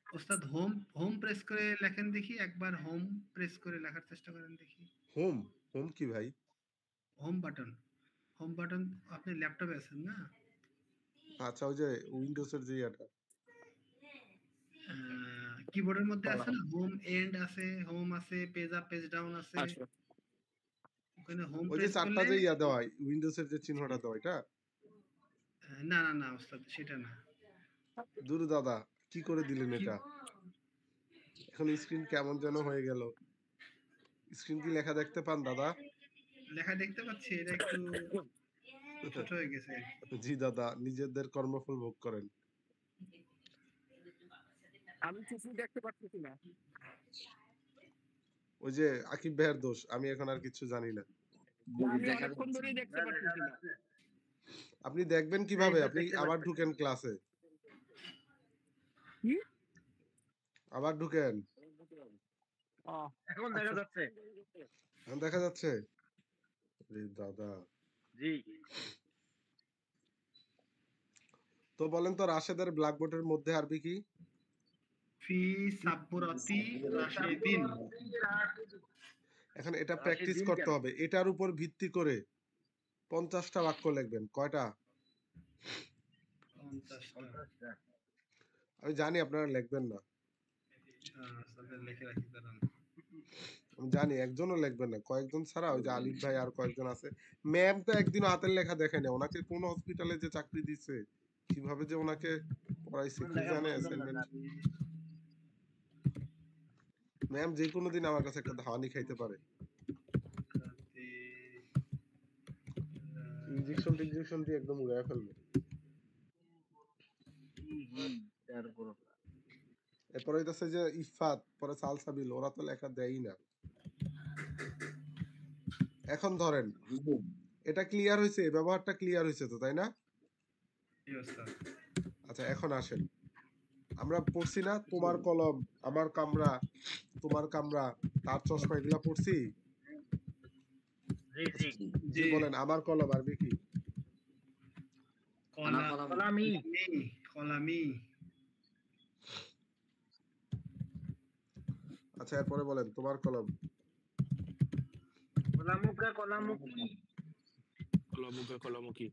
ওস্তাদ হোম হোম প্রেস করে লেখেন দেখি, একবার হোম প্রেস করে লেখার চেষ্টা করেন দেখি। হোম, হোম কি ভাই? হোম বাটন, হোম বাটন আপনি ল্যাপটপে আছেন না? আচ্ছা, ওই যে উইন্ডোজের যে এটা। কিবোর্ডের মধ্যে আছে না, হোম এন্ড আছে, হোম আছে, পেজ আপ পেজ ডাউন আছে। আচ্ছা, ওখানে হোম ওই যে প্রেস চারটা করলে যে ইয়া দেওয়া হয়, উইন্ডোজের যে চিহ্নটা দেওয়া, এটা? না না না ওস্তাদ, সেটা না। দূর দাদা, কি করে দিলেন এটা? এখন স্ক্রিন কেমন যেন হয়ে গেল। স্ক্রিন কি লেখা দেখতে পান দাদা? লেখা দেখতে পাচ্ছি, এটা একটু ছোট হয়ে গেছে আর কি। জি দাদা, নিজেদের কর্মফল ভোগ করেন। আমি কিছু দেখতে পাচ্ছি না। ওই যে আকিব ভাইয়ের দোষ, আমি এখন আর কিছু জানি না। আমি দেখা অনেকক্ষণ যাচ্ছে ধরেই না। দেখতে পাচ্ছি না। আপনি দেখবেন কিভাবে? আপনি আবার ঢুকেন ক্লাসে, কি? আবার ঢুকেন। এখন দেখা যাচ্ছে। এখন দেখা যাচ্ছে? আরে দাদা, জি তো বলেন তো রাশেদের ব্ল্যাকবোর্ডের মধ্যে আরবি কি? ফি সাব্বুরাতি রাশিদিন। এখন এটা প্র্যাকটিস করতে হবে। এটার উপর ভিত্তি করে 50টা বাক্য লিখবেন। কয়টা? 50টা। আমি জানি আপনারা লিখবেন না, ওস্তাদ লিখে রাখি দাঁড়ান। আমি জানি একজনও লিখবেন না, কয়েকজন ছাড়া। ওই যে আলিফ ভাই আর কয়েকজন আছে। ম্যাম তো একদিনও হাতের লেখা দেখে না। ওনাকে কোন হসপিটালে যে চাকরি দিচ্ছে, কিভাবে যে ওনাকে পড়াইছে কি জানে অ্যাসাইনমেন্ট। ম্যাম যে কোনো দিন আমার কাছে একটা ধাওয়ানি খাইতে পারে। ইনজেকশন দিয়ে একদম উড়ায় ফেলবে। তারপর এরপরে হইতাছে যে ইফাত, পরে সালসাবিল, ওরা তো লেখা দেয়ই না। এখন ধরেন এটা ক্লিয়ার হয়েছে, ব্যবহারটা ক্লিয়ার হয়েছে তো, তাই না? জি ওস্তাদ। আচ্ছা, এখন আসেন, আমরা পড়ছি না তোমার কলম আমার কামরা, তোমার কামরা তার চশমা, এগুলা পড়ছি। জি জি জি বলেন, আমার কলম আরবি কি? আনা কলাম। কলামি কলামি। আচ্ছা, এরপরে বলেন তোমার কলম। কলামুকা কলামুকি কলমুখে কলমুখী।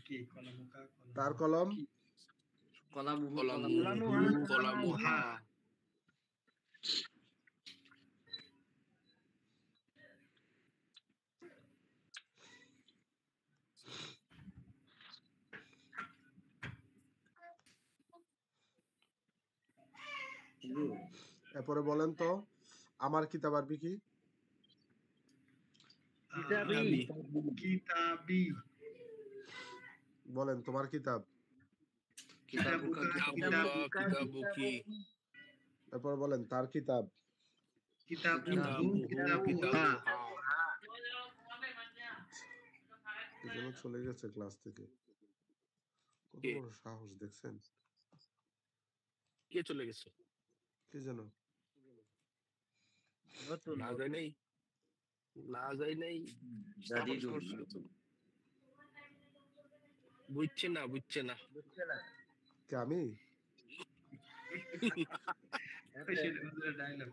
কি কলামুকা তার কলম। কলামুহু কলামুহু কলামুহা। এরপরে বলেন তো আমার কিতাব আরবি কি? কিতাবি কিতাবি বলেন তোমার কিতাব। কিতাবুকা কিতাবুকা কিতাবুকি এরপর বলেন তার কিতাব। কিতাবুহু কিতাবুহু কিতাবুহা কিতাবুহা এজন্য চলে গেছে ক্লাস থেকে। কত কে? বড় সাহস দেখছেন? কে চলে গেছে? কে যেন? নতুন না নতুন। যায় নাই, না যায় নাই, সাহস দাদিদু করছে। বুঝছে না, বুঝছে না। বুঝছে না? কে আমি? স্পেশাল হুজুরের ডায়লগ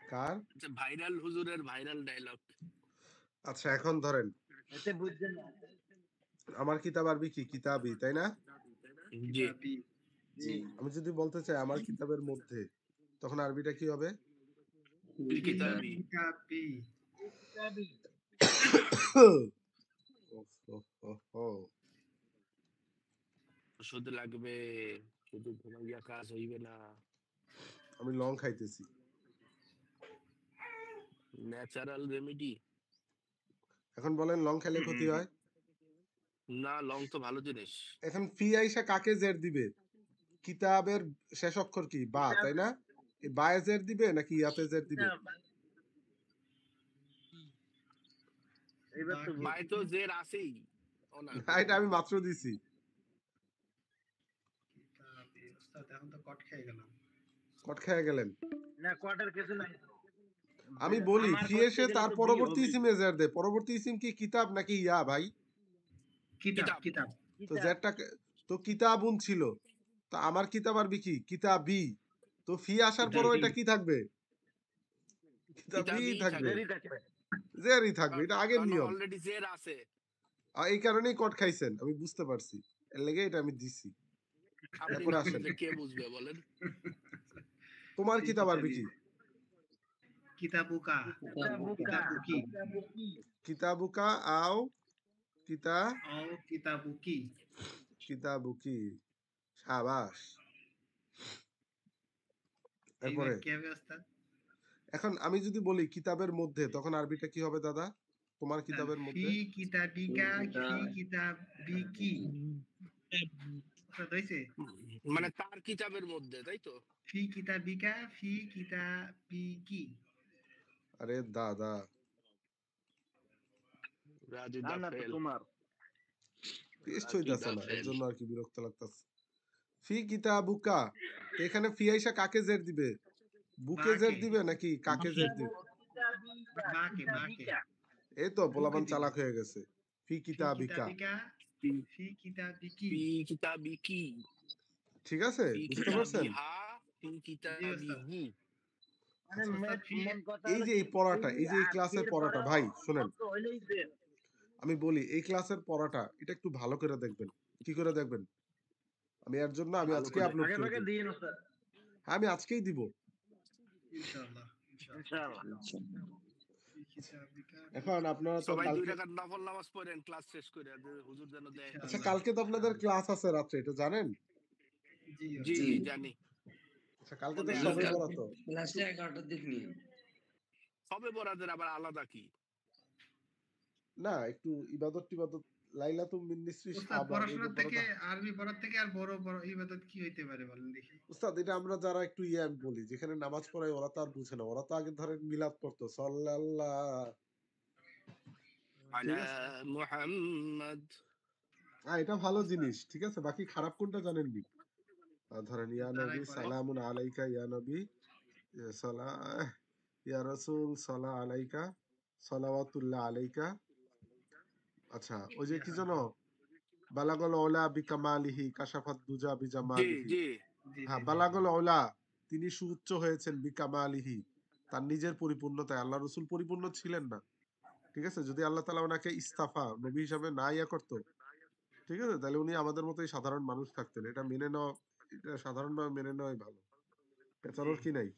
কার? আচ্ছা, ভাইরাল হুজুরের ভাইরাল ডায়লগ। আচ্ছা এখন ধরেন এতে বুঝছেন না? আমার কিতাব আরবি কি? কিতাবি, তাই না? জি, কিতাবি জি। আমি যদি বলতে চাই আমার কিতাবের মধ্যে, তখন আরবিটা কি হবে? ফিল কিতাবি। কিতাবি কিতাবি। ওহ, ওহ, ওহ, ওহ। শুধু লাগবে, শুধু ঘুমাইয়া কাজ হইবে না। আমি লং খাইতেছি। Natural remedy. এখন বলেন লং খেলে ক্ষতি হয়? না, লং তো ভালো জিনিস। এখন ফি আইসা কাকে জের দিবে? কিতাবের শেষ অক্ষর কি? বা, তাই না? এই বায়ে জের দিবে নাকি ইয়াতে জের দিবে? এবার তো বাই তো জের আছেই ওনার। না, এটা আমি মাত্র দিছি। কিতাবি ওস্তাদ এখন তো কট খেয়ে গেলাম কট খেয়ে গেলেন। না কোয়ার্টার কিছু নাই। আমি বলি আমার ফি করতে এসে গেলে তার তো পরবর্তী হবেই। ইসিমে জের দে। পরবর্তী ইসিম কি কিতাব নাকি ইয়া ভাই? কিতাব কিতাব। কিতাব তো কিতাব। জেরটা তো কিতাবুন ছিল। তো আমার কিতাব আরবি কি? কিতাবি। তো ফি আসার পরও কিতাবি এটা কি থাকবে? কিতাবি কিতাবই থাকবে। দেরি থাকবে। জেরই থাকবে, এটা আগের কারণ নিয়ম। অলরেডি জের আছে। এই কারণেই কট খাইছেন, আমি বুঝতে পারছি। এর লেগে এটা আমি দিছি। আপনি এরপর না আসেন বুঝলে কে বুঝবে বলেন? তোমার কিতাব আরবি কি? কিতাবুকা কিতাবুকা। কিতাবুকি কিতাবুকি। কিতাবুকা আও কিতা ও কিতাবুকি কিতাবুকি। সাবাস। এইবার এরপরে কি হবে ওস্তাদ? এখন আমি যদি বলি কিতাবের মধ্যে, তখন আরবিটা কি হবে দাদা? তোমার কিতাবের ফি মধ্যে? কিতাবিকা ফি কিতাবিকি ওস্তাদ হইছে? মানে তার কিতাবের মধ্যে, তাই তো? ফি কিতাবিকা ফি কিতাবিকি আরে দাদা, রাজু না দা না তো ফেল। তোমার। টেস্ট রাজু হইতাছে দা না, এর ফেল। জন্য আর কি বিরক্ত লাগতাছে। ফি কিতাবুকা, তো এখানে ফি আইসা কাকে জের দিবে? বুকে জের বাকে দিবে নাকি কাকে জের দিবে? কিতাবিকা। বাকে বাকে কিতাবিকা। এই তো বুকে পোলাপান দিবে চালাক হয়ে গেছে। ফি ফি কিতাবিকা, কিতাবিকা ফি- ফি কিতাবিকি ফি কিতাবি কি, ঠিক আছে? ফি বুঝতে কিতাবি পারছেন? হা, ফি জি কিতাবি ওস্তাদ হু। মানে আচ্ছা, ওস্তাদ ফি মেন কথা এই হলো যে কি এই পড়াটা, এই যে এই ক্লাসের ফির পড়াটা, পরে ভাই শুনেন, অর্থ হইলেই জের। আমি বলি এই ক্লাসের পড়াটা এটা একটু ভালো করে দেখবেন। কি করে দেখবেন? আমি এর জন্য আমি ভালো আজকে করে। আপলোড আগে করে ভাগে দিব। দিন ওস্তাদ। হ্যাঁ, আমি আজকেই দিব। ইনশাআল্লাহ ইনশাআল্লাহ। ফি কিতাবিকা ফি এখন আপনারা তো সবাই 2 কালকে, রাকাত নফল নামাজ পড়েন ক্লাস শেষ করে, যে হুজুর যেন দেয়। আচ্ছা ইনশাআল্লাহ কালকে তো আপনাদের ক্লাস আছে রাত্রে, এটা জানেন? জি জি ওস্তাদ জি জানি। আচ্ছা কালকে তো মনে সবে আছে। বরাত। ক্লাসে 11টার দিক নিয়ে সবে বরাদের আবার আলাদা কি? না, একটু ইবাদত টিবাদত, লাইলাতুম মিন নিসফি ওস্তাদ শাবান, এই পড়াশোনার থেকে ব্যাপারটা। আরবি পড়ার থেকে আর বড় বড় ইবাদত কি হইতে পারে বলেন দেখি? উস্তাদ এটা আমরা যারা একটু আমি বলি, যেখানে নামাজ পড়াই ওরা তো আর বুঝে না। ওরা তো আগে ধরেন মিলাদ পড়তো, সাল্লাল্লাহ, ঠিক আলা আছে? মুহাম্মদ। এটা ভালো জিনিস, ঠিক আছে। বাকি খারাপ কোনটা জানেননি? ধরেন ইয়া তারাই নবী পড়ে সালামুন আলাইকা, ইয়া নবী সালা, ইয়া রাসূল সালা আলাইকা, সালাওয়াতুল্লাহ আলাইকা। আচ্ছা ওই যে কি জানো, বালাগল ওলা বিকামালিহি কাশাফাত দুজা জি বিজামালিহি। জি। জি হ্যাঁ, জি জি বালাগল ওলা, তিনি সুউচ্চ হয়েছেন বিকামালিহি, তার নিজের পরিপূর্ণতায়। আল্লাহ রসুল পরিপূর্ণ ছিলেন না, ঠিক আছে। যদি আল্লাহ তাআলা ওনাকে ইস্তাফা নবী হিসাবে না ইয়া করতো, ঠিক আছে, তাহলে উনি আমাদের মতোই সাধারণ মানুষ থাকতেন। এটা মেনে নেওয়া, এটা সাধারণভাবে মেনে নেওয়াই ভালো। জি পেঁচানোর কি নাই,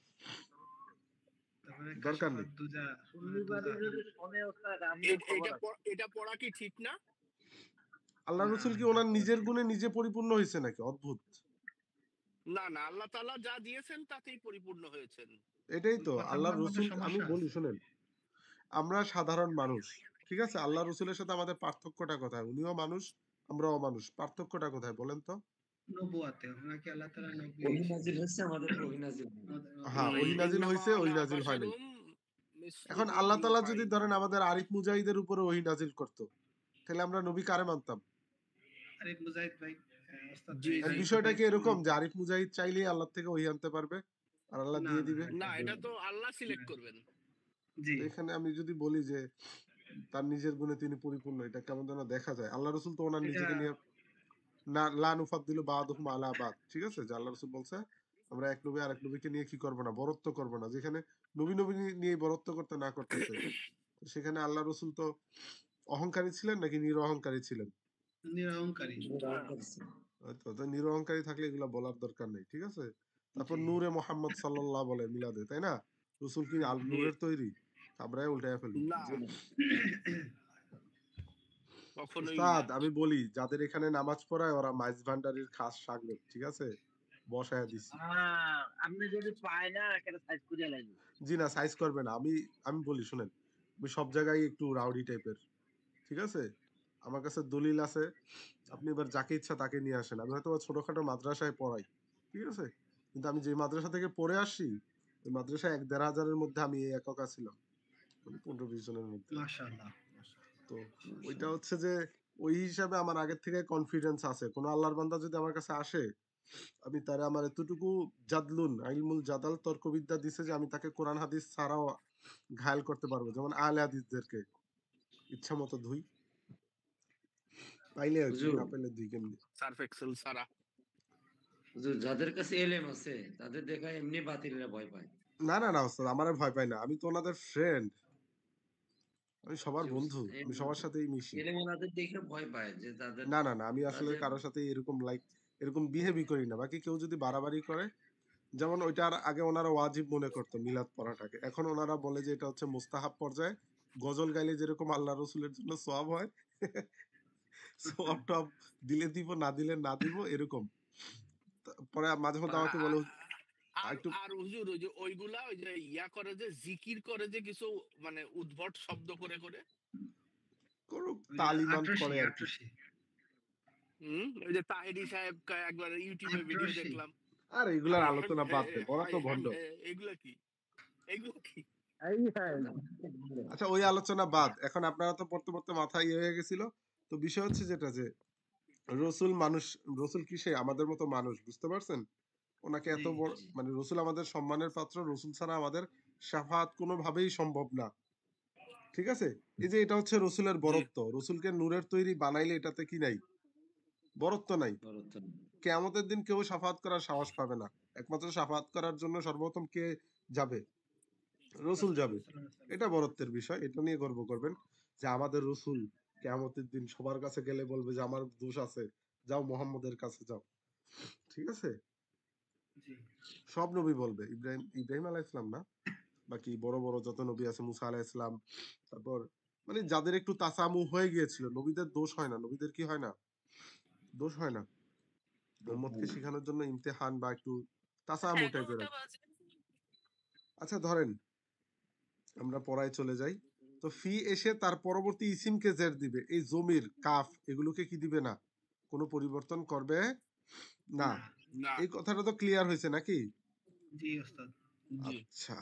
তারপরে দরকার কাশাফাত নেই। দুজা মানে সুন্নিবাদী দুজা যদি শোনে ওস্তাদ আমিও খবর আছে। এটা পড়া কি ঠিক না? আল্লাহ না রসুল কি এটা ওনার পড়া নিজের গুণে নিজে পরিপূর্ণ হয়েছে নাকি? অদ্ভুত। না না, আল্লাহ তাআলা যা দিয়েছেন তাতেই পরিপূর্ণ হয়েছেন। এটাই তো আল্লাহর কথাগুলোর মধ্যে রসুল। আমি সমস্যা বলি আছে। শুনেন, আমরা সাধারণ মানুষ, ঠিক আছে? আল্লাহ রসুলের সাথে আমাদের পার্থক্যটা কোথায়? উনিও মানুষ, আমরাও মানুষ, পার্থক্যটা কোথায় বলেন তো? নবুয়াতে ওনাকে আল্লাহ তাআলা নবী ওহী নাজিল হচ্ছে, আমাদের ওহী নাজিল হয় না। হ্যাঁ, ওহী নাজিল ইন্নামা হয়েছে, ওহী আনা নাজিল হয় নাই। বাশারুম এখন মিসলুকুম আল্লাহ তাআলা ইউহা যদি ধরেন ইলাইয়া। আমাদের আরিফ মুজাহিদের উপরে ওহী নাজিল করতো, তাহলে আমরা নবী কারে মানতাম? আরিফ মুজাহিদ ভাই, ওস্তাদ জি ভাই, আর জি। বিষয়টা কি এরকম যে না আরিফ মুজাহিদ চাইলেই আল্লাহ থেকে ওহী আনতে পারবে আর আল্লাহ না দিয়ে দিবে? না, এটা এটা তো আল্লাহ সিলেক্ট না। করবেন। জি তো এখানে আমি যদি বলি যে তার নিজের গুণে তিনি পরিপূর্ণ, এটা কেমন যেন দেখা যায়। আল্লাহ রসুল তো ওনার এটা নিজেকে নিয়ে না, লা নুফাদ্দিলু বা'দুহুম আলা বা'দ, ঠিক আছে? যে আল্লাহ রাসূল বলছে আমরা এক নবী আরেক নবীকে নিয়ে কি করব না, বরত্ব করব না। যেখানে নবী নিয়ে বরত্ব করতে না করতেছে, তো সেখানে আল্লাহ রাসূল তো অহংকারী ছিলেন নাকি নিরহংকারী ছিলেন? নিরহংকারী। হ্যাঁ। তো নিরহংকারী থাকলে এগুলা বলার দরকার নেই, ঠিক আছে? তারপর জি নূরে মোহাম্মদ সাল্লাল্লাহু বলে মিলাদে, তাই না? রাসূল কি জি। নূরের তৈরি? আমরাই উল্টাইয়া ফেলি। না, কখনোই না। উস্তাদ আমি বলি, যাদের এখানে নামাজ পড়ায় ওরা মাইজ ভান্ডারির খাস শাগরেদ, ঠিক আছে? বসায়া দিছি। আপনি যদি পায় না একটা সাইজ করে লাগবে। জি না, সাইজ করবে না। আমি বলি শুনেন, আমি সব জায়গায় একটু রাউডি টাইপের, ঠিক আছে? আমার কাছে দলিল আছে। আপনি এবার যাকে ইচ্ছা তাকে নিয়ে আসেন। আমি হয়তো ছোটখাটো মাদ্রাসায় পড়াই, ঠিক আছে? কিন্তু আমি যে মাদ্রাসা থেকে পড়ে আসছি, ওই মাদ্রাসায় ১-১.৫ হাজারের মধ্যে আমি একা ছিলাম, মানে ১৫-২০ জনের মধ্যে। মাশাআল্লাহ। তো ওইটা হচ্ছে যে ওই হিসাবে আমার আগের থেকে কনফিডেন্স আছে। কোন আল্লাহর বান্দা যদি আমার কাছে আসে, আমি তারে আমার এতটুকু জাদলুন ইলমুল জাদাল তর্কবিদ্যা দিছে যে আমি তাকে কোরআন হাদিস ছাড়াও ঘায়েল করতে পারবো। যেমন আহলে হাদিসদেরকে ইচ্ছা মতো ধুই, পাইলে ধুই, হুজুর, না পাইলে ধুই কেমনি। সার্ফ এক্সেল ছাড়া। হুজুর যাদের কাছে এলেম আছে তাদের দেখা এমনি বাতিলরা ভয় পায়। না না না ওস্তাদ, আমারে ভয় পায় না। আমি তো ওনাদের ফ্রেন্ড, আমি সবার জি বন্ধু, উস্তাদ, আমি সবার সাথেই মিশি। এলেম ওনাদের দেখে ভয় পায় যে তাদের না না না, আমি আসলে তাদের কারোর সাথে এরকম এরকম বিহেভই করি না। বাকি কেউ যদি বাড়াবাড়ি করে, যেমন ওইটার আগে ওনারা ওয়াজিব মনে করতো মিলাদ পড়াটাকে, এখন ওনারা বলে যে এটা হচ্ছে মুস্তাহাব পর্যায়ে। গজল গাইলে যেরকম আল্লাহ রসুলের জন্য সওয়াব হয়, সওয়াব টওয়াব দিলে দিব, না দিলে না দিব, এরকম। পরে মাঝে মধ্যে আমাকে বলে আর একটু আর হুজুর ওই যে ওইগুলা ওই যে ইয়া করে যে জিকির করে যে কিছু মানে উদ্ভট শব্দ করে করে। করুক, ওই যে তালিমান আটরশি করে আর কি। আটরশি ওই যে তাহেরি সাহেব একবার ইউটিউবে ভিডিও আটরশি দেখলাম। আর এগুলার হাই হাম আলোচনা হে বাদ দে, ওরা হাই তো হাম ভণ্ড। হে, এগুলা কি? এগুলা কি? এই হ্যাঁ আচ্ছা, ওই আলোচনা বাদ। এখন আপনারা তো পড়তে পড়তে মাথায় ইয়ে হয়ে গেছিল। তো বিষয় হচ্ছে যেটা যে রসুল মানুষ, রসুল কি সে আমাদের মতো মানুষ, বুঝতে পারছেন? ওনাকে জি এত বড়, মানে রসুল আমাদের সম্মানের পাত্র, রসুল ছাড়া আমাদের শাফাত কোনোভাবেই সম্ভব না, ঠিক আছে? এই যে এটা হচ্ছে রসুলের জি। বরত্ব। রসুলকে নূরের তৈরি বানাইলে এটাতে কি নাই? বরত্ব নাই। কিয়ামতের দিন কেউ শাফাত করার সাহস পাবে না। একমাত্র শাফাত করার জন্য সর্বপ্রথম কে যাবে? রসুল যাবে। এটা বরত্বের বিষয়, এটা নিয়ে গর্ব করবেন যে আমাদের রসুল কিয়ামতের দিন সবার কাছে গেলে বলবে যে আমার দোষ আছে, যাও মোহাম্মদের কাছে যাও, ঠিক আছে? জি সব নবী বলবে, ইব্রাহিম ইব্রাহিম আলাইহিস সালাম না, বাকি বড় বড় যত নবী আছে, মুসা আলাইহিস সালাম, তারপর মানে যাদের একটু তাসামু হয়ে গিয়েছিল, নবীদের দোষ হয় না, নবীদের কি হয় না, দোষ হয় না, উম্মতকে শেখানোর জন্য ইমতিহান বা একটু তাসামু টাইপের আর কি। আচ্ছা ধরেন আমরা পড়ায় চলে যাই, তো ফি এসে তার পরবর্তী ইসিমকে জের দিবে, এই জমির কাফ এগুলোকে কি দিবে না, কোনো পরিবর্তন করবে না। না না। এই কথাটা তো ক্লিয়ার হয়েছে নাকি? জি ওস্তাদ। জি। আচ্ছা,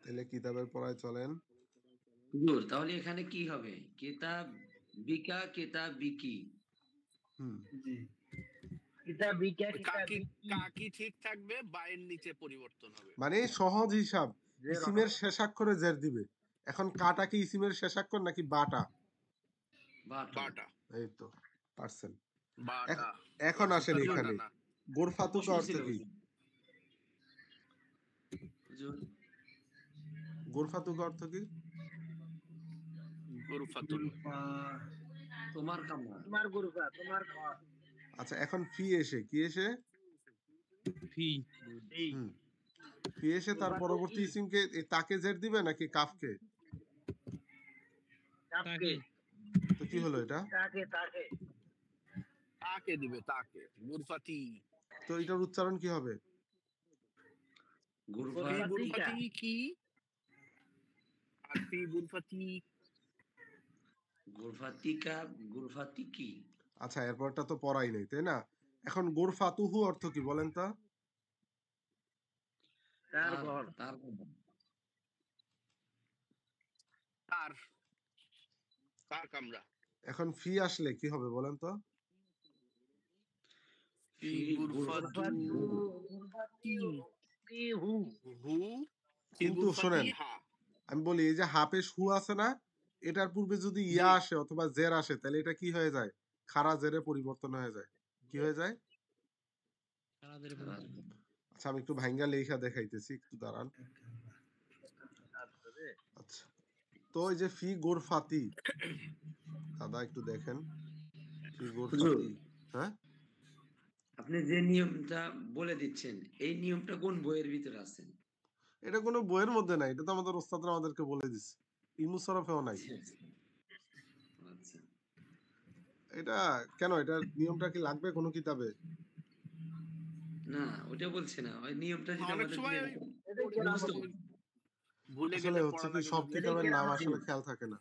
তাহলে কিতাবের পড়ায় চলেন। হুজুর তাহলে এখানে কি হবে? কিতাব বিকা, কিতাব বিকি। হুম, জি কিতাব বিকা ওই কিতাব কাকি বিকি কাকি ঠিক থাকবে, বায়ের নিচে পরিবর্তন হবে। মানে সহজ হিসাব, যে ইসিমের শেষাক্ষরে জের দিবে। এখন কাটা কি ইসিমের শেষাক্ষর নাকি বাটা? বাটা। বাটা। এই তো পারছেন। বাটা। এখন আসেন বাটা এখানে, না। গোরফাতুকা প্রশ্ন অর্থ ছিল কি? হুজুর। গোরফাতুকা অর্থ কি? গুরুফাতুন। তোমার কামনা। তোমার গুরুফা তোমার ঘর আচ্ছা, এখন ফি এসে কি এসে? ফি এই হুম, ফি এসে তার গুরুফা তো পরবর্তী ই ইসিমকে তাকে জের দিবে নাকি কাফকে? কাপকে তাকে তো কি হলো এটা? তাকে তাকে তাকে দিবে তাকে গুরফাতি তো এটার উচ্চারণ কি হবে? গুরফা ফি গুরফাতিকা। গুরফাতি কি আর ফি গুরফাতি গুরফাতিকা গুরফাতিকি। আচ্ছা, এরপরটা তো পড়াই নাই, তাই না? এখন গোরফাতুহু অর্থ কি বলেন তো? তার তার ঘর। তার তার তার কামরা এখন ফি আসলে কি হবে বলেন তো? ফি ফি গুরফাতু গুরফাতু কি গুরফাতিহু। হু ফি কিন্তু গুরফাতি শোনেন, হা আমি বলি এই যে হাফেশ হু আছে না, এটার পূর্বে যদি জি ইয়া আসে অথবা জের আসে, তাহলে এটা কি হয়ে যায়? খাড়া জেরে পরিবর্তন হয়ে যায়। কি হয়ে যায়? আচ্ছা, আমি একটু ভাঙ্গা লেখা দেখাইতেছি, একটু দাঁড়ান। আচ্ছা রে। আচ্ছা, তো এই যে ফি গোরফাতি, দাদা একটু দেখেন, ফি হুজুর, গোরফাতি, হ্যাঁ, আপনি যে নিয়মটা বলে দিচ্ছেন এই নিয়মটা কোন বইয়ের ভিতরে আছে? এটা কোনো বইয়ের মধ্যে নাই, এটা তো আমাদের ওস্তাদরা আমাদেরকে বলে দিচ্ছে, ইমুসরফেও নাই। আচ্ছা আচ্ছা। এটা কেন, এটা নিয়মটা কি লাগবে কোনো কিতাবে? না ওটা বলছে না, ওই নিয়মটা যদি অনেক আমাদের সময় দিয়ে ওই দিতেন। এটাই মুখস্থ কেরামতি। করে ভুলে আসলে গেলে হচ্ছে পড়া কি, লাগে সব যদি এটাই কিতাবের নাম কেরামতি। আসলে খেয়াল থাকে না,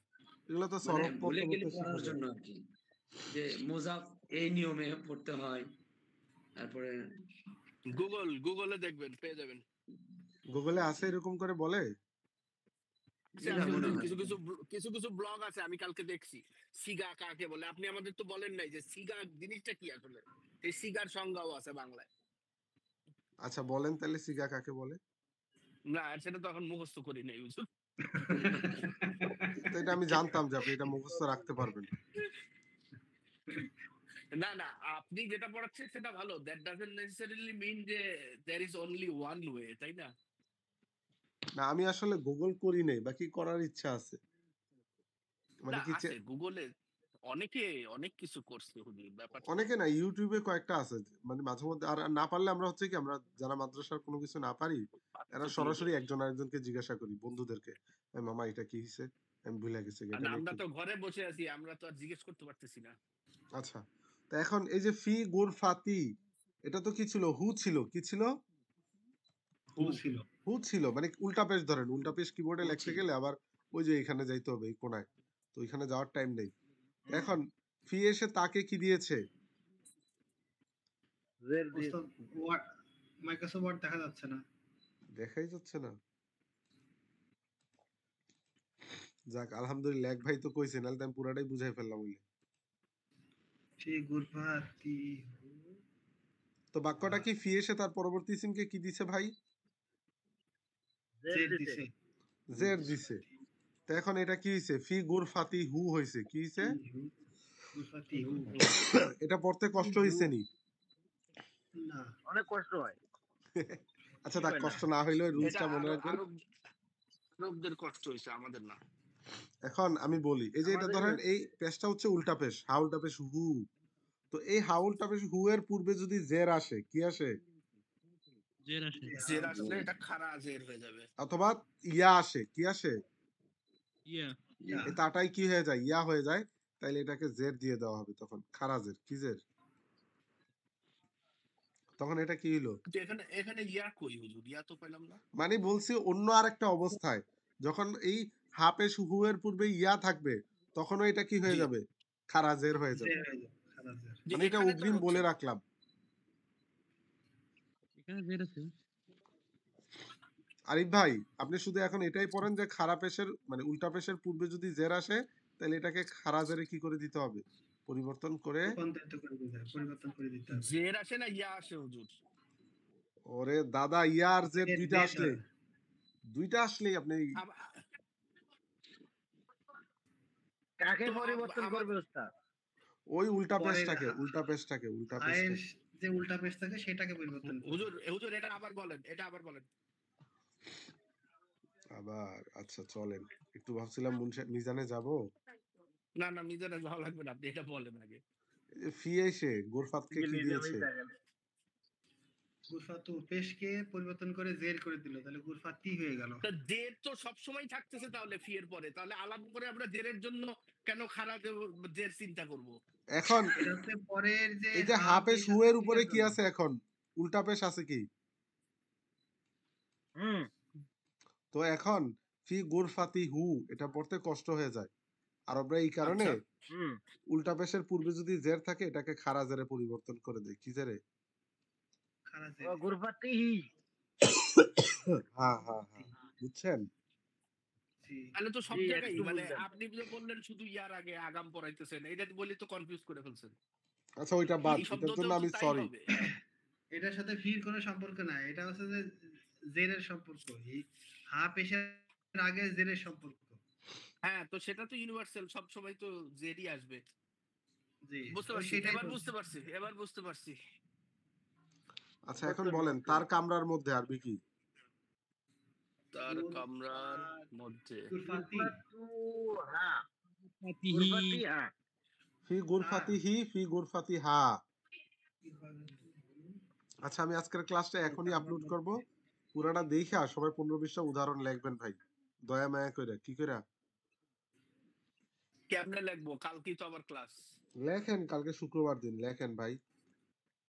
এগুলো তো মানে সরব ভুলে গেলে পত্রগুলোতে শেখা পড়ার যায়। জন্য আর কি, যে মোজাফ এই নিয়মে পড়তে হয়, তারপরে গুগলে দেখবেন পেয়ে যাবেন গুগলে আছে এরকম করে বলে? আছে এটা আছে মনে হুজুর হয়। কিছু ব্লগ আছে আমি কালকে দেখছি সিগা কাকে বলে আপনি আমাদের তো বলেন নাই যে সিগা জিনিসটা কি আসলে এই সিগার সংজ্ঞাও আছে বাংলায় আচ্ছা বলেন তাহলে, সিগা কাকে বলে? না সেটা তো এখন মুখস্থ করি নাই হুজুর তো এটা আমি জানতাম যে আপনি এটা মুখস্থ রাখতে পারবেন। না না আপনি যেটা পড়াচ্ছেন সেটা ভালো দ্যাট ডাজন্ট নেসেসারিলি মিন যে there is only one way তাই না না, আমি আসলে গুগল করি নাই, বাকি করার ইচ্ছা আছে। মানে না কি আছে গুগলে অনেকে অনেক কিছু করছে হুজুর ব্যাপারটা অনেকে না, ইউটিউবে কয়েকটা আছে, মানে মাঝে মধ্যে, আর না পারলে আমরা হচ্ছে কি, আমরা যারা মাদ্রাসার কোনো কিছু না পারি, এরা পার্থক্য থেকে সরাসরি একজন আরেকজনকে জিজ্ঞাসা করি, বন্ধুদেরকে, "এই মামা এটা কি হইছে, আমি ভুলে গেছি, আর এটা নিয়ে আমরা একটু।" তো ঘরে বসে আছি আমরা তো আর জিজ্ঞেস করতে পারতেছি না আচ্ছা, তো এখন এই যে ফি গুরফাতি, এটা তো কি ছিল, হু ছিল, কি ছিল? হু ছিল। হু ছিল, মানে উল্টা পেশ ধরেন, উল্টা পেশ কিবোর্ডে লিখতে বুঝছি। গেলে আবার ওই যে এখানে যাইতে হবে এই কোনায়, তো ওইখানে যাওয়ার টাইম নেই। এখন ফি এসে তাকে কি দিয়েছে? জের দিয়ে ওস্তাদ ওয়ার্ড, মাইক্রোসফট ওয়ার্ড দেখা যাচ্ছে না। দেখাই যাচ্ছে না। যাক আলহামদুলিল্লাহ, এক ভাই তো কইছে, নাহলে তো আমি পুরাটাই বুঝাই ফেললাম হইলে। সেই গুরফাতি তো বাক্যটা কি, ফি এসে তার পরবর্তী ইসিমকে কি দিছে ভাই? জের জেড দিতে। দিছে। জের দিছে। তো এখন এটা কি হইছে? ফি গুরফাতি হু হইছে, কি হইছে? গুরফাতি হু। এটা পড়তে কষ্ট হইছে নি? না অনেক কষ্ট হয়। আচ্ছা, কি তার হয় না? কষ্ট না হইলেও এটা রুলসটা মনে আরো রাখবেন। আরো আরবদের কষ্ট হয়েছে আমাদের না এখন আমি বলি, এই যে এটা আমাদের ধরেন এই পেশটা হচ্ছে উল্টা পেশ, হা উল্টা পেশ হু। তো এই হা উল্টা পেশ হু এর পূর্বে যদি জের আসে, কি আসে? জের আসে। জের আসলে এটা খারা জের হয়ে যাবে অথবা ইয়া আসে, কি আসে? ইয়া ইয়া এই তাটাই কি হয়ে যায়, ইয়া হয়ে যায়, তাইলে এটাকে জের দিয়ে দেওয়া হবে, তখন খারাজের কি জের, তখন এটা কি হইলো? কিন্তু এখানে এখানে ইয়া কই হুজুর ইয়া তো পেলাম না মানে বলছি অন্য আরেকটা অবস্থায়, যখন এই হাপে হু এর পূর্বে ইয়া থাকবে, তখনও এটা কি হয়ে জি যাবে? খারাজের হয়ে যাবে। জের হয়ে যাবে, খারাজের। যে মানে এটা এখানে তো অগ্রিম হচ্ছে বলে রাখলাম। এখানে জের আছে। আরিফ ভাই, আপনি শুধু এখন এটাই পড়েন যে খারাপ পেশের মানে উল্টা পেশের পূর্বে যদি জের আসে, তাহলে এটাকে খারাজেরে কি করে দিতে হবে? পরিবর্তন করে। রূপান্তরিত করে দিতে হবে, পরিবর্তন করে দিতে হবে। জের আসে না ইয়া আসে হুজুর ওরে দাদা, ইয়া আর জের জেড দুইটা জেড আসলে, দুইটা আসলেই আপনি আব- কাকে তো পরিবর্তন আমার করবে ওস্তাদ? ওই উল্টা পরের পেশটাকে, উল্টা পেশটাকে, উল্টা হায়ের পেশটাকে। যে উল্টা পেজ থাকে সেটাকে পরিবর্তন করবে। হুজুর হুজুর এটা আবার বলেন এটা আবার বলেন আবার আচ্ছা চলেন, একটু ভাবছিলাম মিজানে যাব। না না মিজানে যাওয়া লাগবে না আপনি এটা বলেন আগে ফি এসে গোরফাতকে কি নিজামী দিয়েছে? থাকেন। গুরফাতু পেশকে পরিবর্তন করে জের করে দিল, তাহলে গুরফাতি হয়ে গেল। তা জের তো সবসময় থাকতেছে তাহলে ফি এর পরে, তাহলে আলাদা করে আমরা জেরের জন্য কেন খারাপ জের চিন্তা করব? এখন এটা হচ্ছে পরের যে এই যে হা হাফেজ পেশ হু আছে এর উপরে সেটার কি জন্য। আছে এখন? উল্টা পেশ আছে কি? হুম তো এখন ফি গুরফাতি হু এটা পড়তে কষ্ট হয়ে যায়। আরবরা এই কারণে আচ্ছা হুম উল্টা পেশের পূর্বে যদি জের থাকে এটাকে খাড়া জেরে পরিবর্তন করে দেয়। কি জেরে? খারা ও জের। গুরফাতিহি হ্যাঁ হ্যাঁ হ্যাঁ, বুঝছেন? জি। তাহলে তো সব জি জায়গায় একটু মানে বুঝলাম। আপনি যে বললেন শুধু ইয়ার আগে আগাম পড়াইতেছেন, এটা বলে তো কনফিউজ করে ফেলছেন। আচ্ছা ওইটা বাদ, এই এটার জন্য শব্দতেও তো আমি তাই সরি। হবে। এটার সাথে ফির কোনো সম্পর্ক নাই, এটা হচ্ছে যে জেরের সম্পর্ক। এই হা পেশের আগে জেরের সম্পর্ক। হ্যাঁ, তো সেটা তো ইউনিভার্সাল, সব সময় তো জেরই আসবে। জি, বুঝতে ওই পারছি, সেটাই এবার বলছি। বুঝতে পারছি, এবার বুঝতে পারছি। আচ্ছা এখন নতুন বলেন নতুন তার কামরার মধ্যে আরবি কি? তার কামরার মধ্যে গুরফাতি গুরফাতু হা ফাতিহি গুরফাতি হা ফি হা গুরফাতিহি ফি গুরফাতিহা। আচ্ছা আমি আজকের ক্লাসটা ও এখনই কামরার আপলোড করব। মধ্যে। পুরাটা দেখা সবাই 15-20টা উদাহরণ লিখবেন ভাই, দয়া মায়া কইরা। কি কইরা কেমনে লিখবো? কালকেই তো আবার ক্লাস। লেখেন, কালকে শুক্রবার দিন লেখেন ভাই।